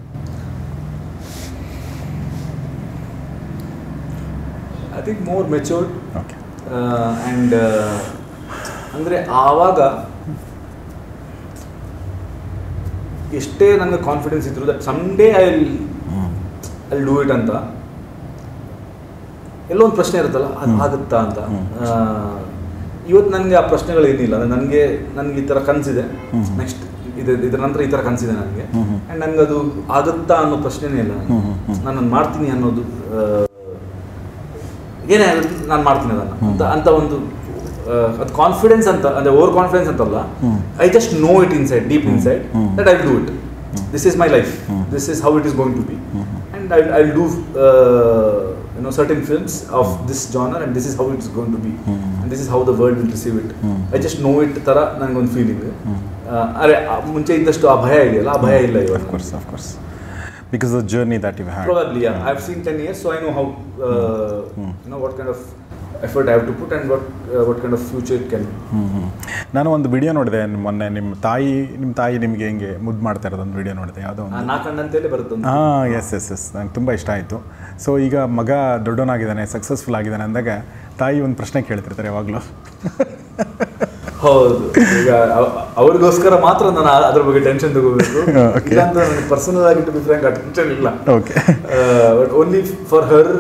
B: I think more matured. Okay. And ಅಂದರೆ ಆವಾಗ ಎಷ್ಟೇ ನನಗೆ ಕಾನ್ಫಿಡೆನ್ಸ್ ಇದ್ರು that someday I do it ಅಂತ, ಎಲ್ಲೋ ಒಂದು ಪ್ರಶ್ನೆ ಇರುತ್ತಲ್ಲ, ಅದು ಆಗುತ್ತಾ ಅಂತ. ಇವತ್ತು ನನಗೆ ಆ ಪ್ರಶ್ನೆಗಳೇನಿಲ್ಲ. ನನಗೆ ಈ ಥರ ಕನಸಿದೆ, ನೆಕ್ಸ್ಟ್ ಇದರ ನಂತರ ಈ ಥರ ಕನಸಿದೆ ನನಗೆ, ಆ್ಯಂಡ್ ನನಗೆ ಅದು ಆಗುತ್ತಾ ಅನ್ನೋ ಪ್ರಶ್ನೆನೇ ಇಲ್ಲ. ನಾನು ಮಾಡ್ತೀನಿ ಅನ್ನೋದು, ಏನೇ ನಾನು ಮಾಡ್ತೀನಿ ಅದನ್ನು ಅಂತ ಒಂದು ಅದು ಕಾನ್ಫಿಡೆನ್ಸ್ ಅಂತ, ಅಂದರೆ ಓವರ್ ಕಾನ್ಫಿಡೆನ್ಸ್ ಅಂತಲ್ಲ. I just know it inside, deep inside, that I will do it. This is my life, this is how it is going to be, and I will do certain films of this genre, and this is how it's going to be, and this is how the world will receive it. I just know it ತರ ನನಗೊಂದು feeling. ಅರೆ ಮುಂಚೆ ಇದ್ದಷ್ಟು ಆ ಭಯ ಇದೆಯಲ್ಲ, ಆ ಭಯ ಇಲ್ಲ ಇವಾಗ.
A: Of course. Because of the journey that you had.
B: Probably, yeah. I've seen 10 years, so I know how, what kind of effort I have to put and what kind of future it can be.
A: ನಾನು ಒಂದು video ನೋಡಿದೆ ಮೊನ್ನೆ, ನಿಮ್ಮ ತಾಯಿ ನಿಮಗೆ ಹೆಂಗೆ ಮುದ್ದು ಮಾಡ್ತಾ ಇರೋದು ಒಂದು ವಿಡಿಯೋ ನೋಡಿದೆ, ಯಾವುದೋ ಒಂದು
B: ನಾ ಕಂಡಂತೇಲೆ ಬರುತ್ತೆ.
A: ಎಸ್ ನಂಗೆ ತುಂಬ ಇಷ್ಟ ಆಯಿತು. ಸೊ ಈಗ ಮಗ ದೊಡ್ಡವನಾಗಿದ್ದಾನೆ, ಸಕ್ಸಸ್ಫುಲ್ ಆಗಿದ್ದಾನೆ ಅಂದಾಗ ತಾಯಿ ಒಂದು ಪ್ರಶ್ನೆ ಕೇಳ್ತಿರ್ತಾರೆ ಯಾವಾಗಲೂ.
B: ಹೌದು, ಈಗ ಅವ್ರಿಗೋಸ್ಕರ ಮಾತ್ರ ನಾನು ಅದ್ರ ಬಗ್ಗೆ ಟೆನ್ಷನ್ ತಗೋಬೇಕು. ಇಲ್ಲಾಂದ್ರೆ ನನಗೆ ಪರ್ಸನಲ್ ಆಗಿ ಟು ಬಿ ಫ್ರಾಂಕ್ ಟೆನ್ಷನ್ ಇಲ್ಲ. Okay, but only for her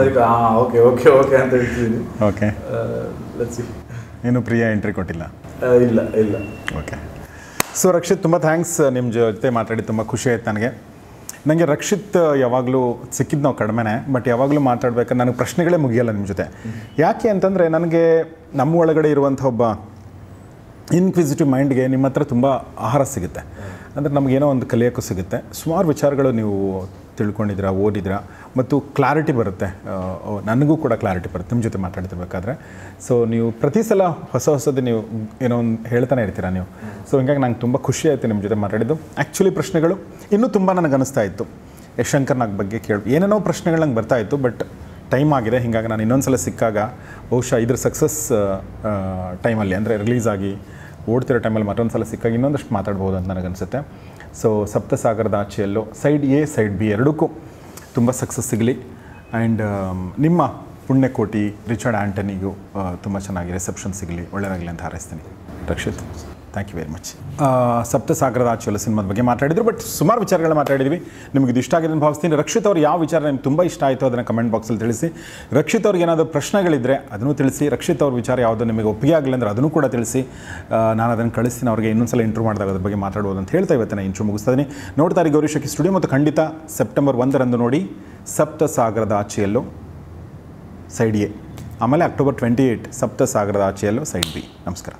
B: like okay okay okay ಅಂತ ಹೇಳ್ತಿದ್ದೀನಿ.
A: Okay,
B: let's see.
A: ಏನು ಪ್ರಿಯಾ ಎಂಟ್ರಿ ಕೊಟ್ಟಿಲ್ಲ?
B: ಇಲ್ಲ.
A: ಓಕೆ. ಸೊ ರಕ್ಷಿತ್, ತುಂಬ ಥ್ಯಾಂಕ್ಸ್. ನಿಮ್ಮ ಜೊತೆ ಮಾತಾಡಿ ತುಂಬ ಖುಷಿ ಆಯ್ತು ನನಗೆ. ರಕ್ಷಿತ್ ಯಾವಾಗಲೂ ಸಿಕ್ಕಿದ್ದು ನಾವು ಕಡಿಮೆನೇ, ಬಟ್ ಯಾವಾಗಲೂ ಮಾತಾಡ್ಬೇಕಾದ್ರೆ ನನಗೆ ಪ್ರಶ್ನೆಗಳೇ ಮುಗಿಯಲ್ಲ ನಿಮ್ಮ ಜೊತೆ. ಯಾಕೆ ಅಂತಂದರೆ ನನಗೆ ನಮ್ಮ ಒಳಗಡೆ ಇರುವಂಥ ಒಬ್ಬ ಇನ್ಕ್ವಿಸಿಟಿವ್ ಮೈಂಡ್ಗೆ ನಿಮ್ಮ ಹತ್ರ ತುಂಬ ಆಹಾರ ಸಿಗುತ್ತೆ. ಅಂದರೆ ನಮಗೇನೋ ಒಂದು ಕಲಿಯೋಕ್ಕೂ ಸಿಗುತ್ತೆ. ಸುಮಾರು ವಿಚಾರಗಳು ನೀವು ತಿಳ್ಕೊಂಡಿದ್ದೀರಾ, ಓದಿದ್ದೀರಾ, ಮತ್ತು ಕ್ಲಾರಿಟಿ ಬರುತ್ತೆ. ನನಗೂ ಕೂಡ ಕ್ಲಾರಿಟಿ ಬರುತ್ತೆ ನಿಮ್ಮ ಜೊತೆ ಮಾತಾಡ್ತಿರ್ಬೇಕಾದ್ರೆ. ಸೊ ನೀವು ಪ್ರತಿ ಸಲ ಹೊಸದು ನೀವು ಏನೋ ಒಂದು ಹೇಳ್ತಾನೆ ಇರ್ತೀರಾ ನೀವು. ಸೊ ಹಿಂಗಾಗಿ ನಂಗೆ ತುಂಬ ಖುಷಿ ಆಯಿತು ನಿಮ್ಮ ಜೊತೆ ಮಾತಾಡಿದ್ದು. ಆ್ಯಕ್ಚುಲಿ ಪ್ರಶ್ನೆಗಳು ಇನ್ನೂ ತುಂಬ ನನಗೆ ಅನ್ನಿಸ್ತಾ ಇತ್ತು. ಯಶಂಕರ್ನಾಗ್ ಬಗ್ಗೆ ಏನೇನೋ ಪ್ರಶ್ನೆಗಳು ನಂಗೆ ಬರ್ತಾಯಿತ್ತು, ಬಟ್ ಟೈಮ್ ಆಗಿದೆ. ಹೀಗಾಗಿ ನಾನು ಇನ್ನೊಂದು ಸಲ ಸಿಕ್ಕಾಗ ಬಹುಶಃ ಇದ್ರ ಸಕ್ಸಸ್ ಟೈಮಲ್ಲಿ, ಅಂದರೆ ರಿಲೀಸ್ ಆಗಿ ಓಡ್ತಿರೋ ಟೈಮಲ್ಲಿ ಮತ್ತೊಂದು ಸಲ ಸಿಕ್ಕಾಗ ಇನ್ನೊಂದಷ್ಟು ಮಾತಾಡ್ಬೋದು ಅಂತ ನನಗನ್ಸುತ್ತೆ. ಸೊ ಸಪ್ತ ಸಾಗರದಾಚೆ ಎಲ್ಲೋ ಸೈಡ್ ಎ ಸೈಡ್ ಬಿ ಎರಡಕ್ಕೂ ತುಂಬ ಸಕ್ಸಸ್ ಸಿಗಲಿ. ಆ್ಯಂಡ್ ನಿಮ್ಮ ಪುಣ್ಯಕೋಟಿ ರಿಚರ್ಡ್ ಆ್ಯಂಟನಿಗೂ ತುಂಬ ಚೆನ್ನಾಗಿ ರಿಸೆಪ್ಷನ್ ಸಿಗಲಿ, ಒಳ್ಳೆಯದಾಗಲಿ ಅಂತ ಹಾರೈಸ್ತೀನಿ. Rakshit, thank you very much. Sapta Sagaradache ಎಲ್ಲೋ ಸಿನಿಮಾದ ಬಗ್ಗೆ ಮಾತಾಡಿದ್ರು, ಬಟ್ ಸುಮಾರು ವಿಚಾರಗಳು ಮಾತಾಡಿದ್ವಿ. ನಿಮಗೆ ಇದು ಇಷ್ಟ ಆಗಿದೆ ಅಂತ ಭಾವಿಸ್ತೀನಿ. ರಕ್ಷಿತ್ ಅವ್ರು ಯಾವ ವಿಚಾರ ನಿಮ್ಗೆ ತುಂಬ ಇಷ್ಟ ಆಯಿತು ಅದನ್ನು ಕಮೆಂಟ್ ಬಾಕ್ಸಲ್ಲಿ ತಿಳಿಸಿ. ರಕ್ಷಿತ್ ಅವ್ರಿಗೆ ಏನಾದರೂ ಪ್ರಶ್ನೆಗಳಿದ್ದರೆ ಅದನ್ನು ತಿಳಿಸಿ. ರಕ್ಷಿತ್ ಅವ್ರ ವಿಚಾರ ಯಾವುದೋ ನಿಮಗೆ ಒಪ್ಪಿಗೆ ಆಗಲಿ ಅಂದರೆ ಅದನ್ನು ಕೂಡ ತಿಳಿಸಿ. ನಾನು ಅದನ್ನು ಕಳಿಸ್ತೀನಿ ಅವ್ರಿಗೆ. ಇನ್ನೊಂದು ಸಲ ಇಂಟ್ರೂ ಮಾಡಿದಾಗ ಅದ್ರ ಬಗ್ಗೆ ಮಾತಾಡ್ಬೋದು ಅಂತ ಹೇಳ್ತಾ ಇವತ್ತಿನ ಇಂಟ್ರೂ ಮುಗಿಸ್ತಾ ಇದ್ದೀನಿ. ನೋಡ್ತಾರೆ ಗೌರಿಶಾಕಿ ಸ್ಟುಡಿಯೋ, ಮತ್ತು ಖಂಡಿತ ಸೆಪ್ಟೆಂಬರ್ 1 ನೋಡಿ ಸಪ್ತ ಸಾಗರದಾಚೆ ಎಲ್ಲೋ ಸೈಡ್ ಎ, ಆಮೇಲೆ ಅಕ್ಟೋಬರ್ 28 ಸಪ್ತ ಸಾಗರದಾಚೆ ಎಲ್ಲೋ ಸೈಡ್ ಬಿ. ನಮಸ್ಕಾರ.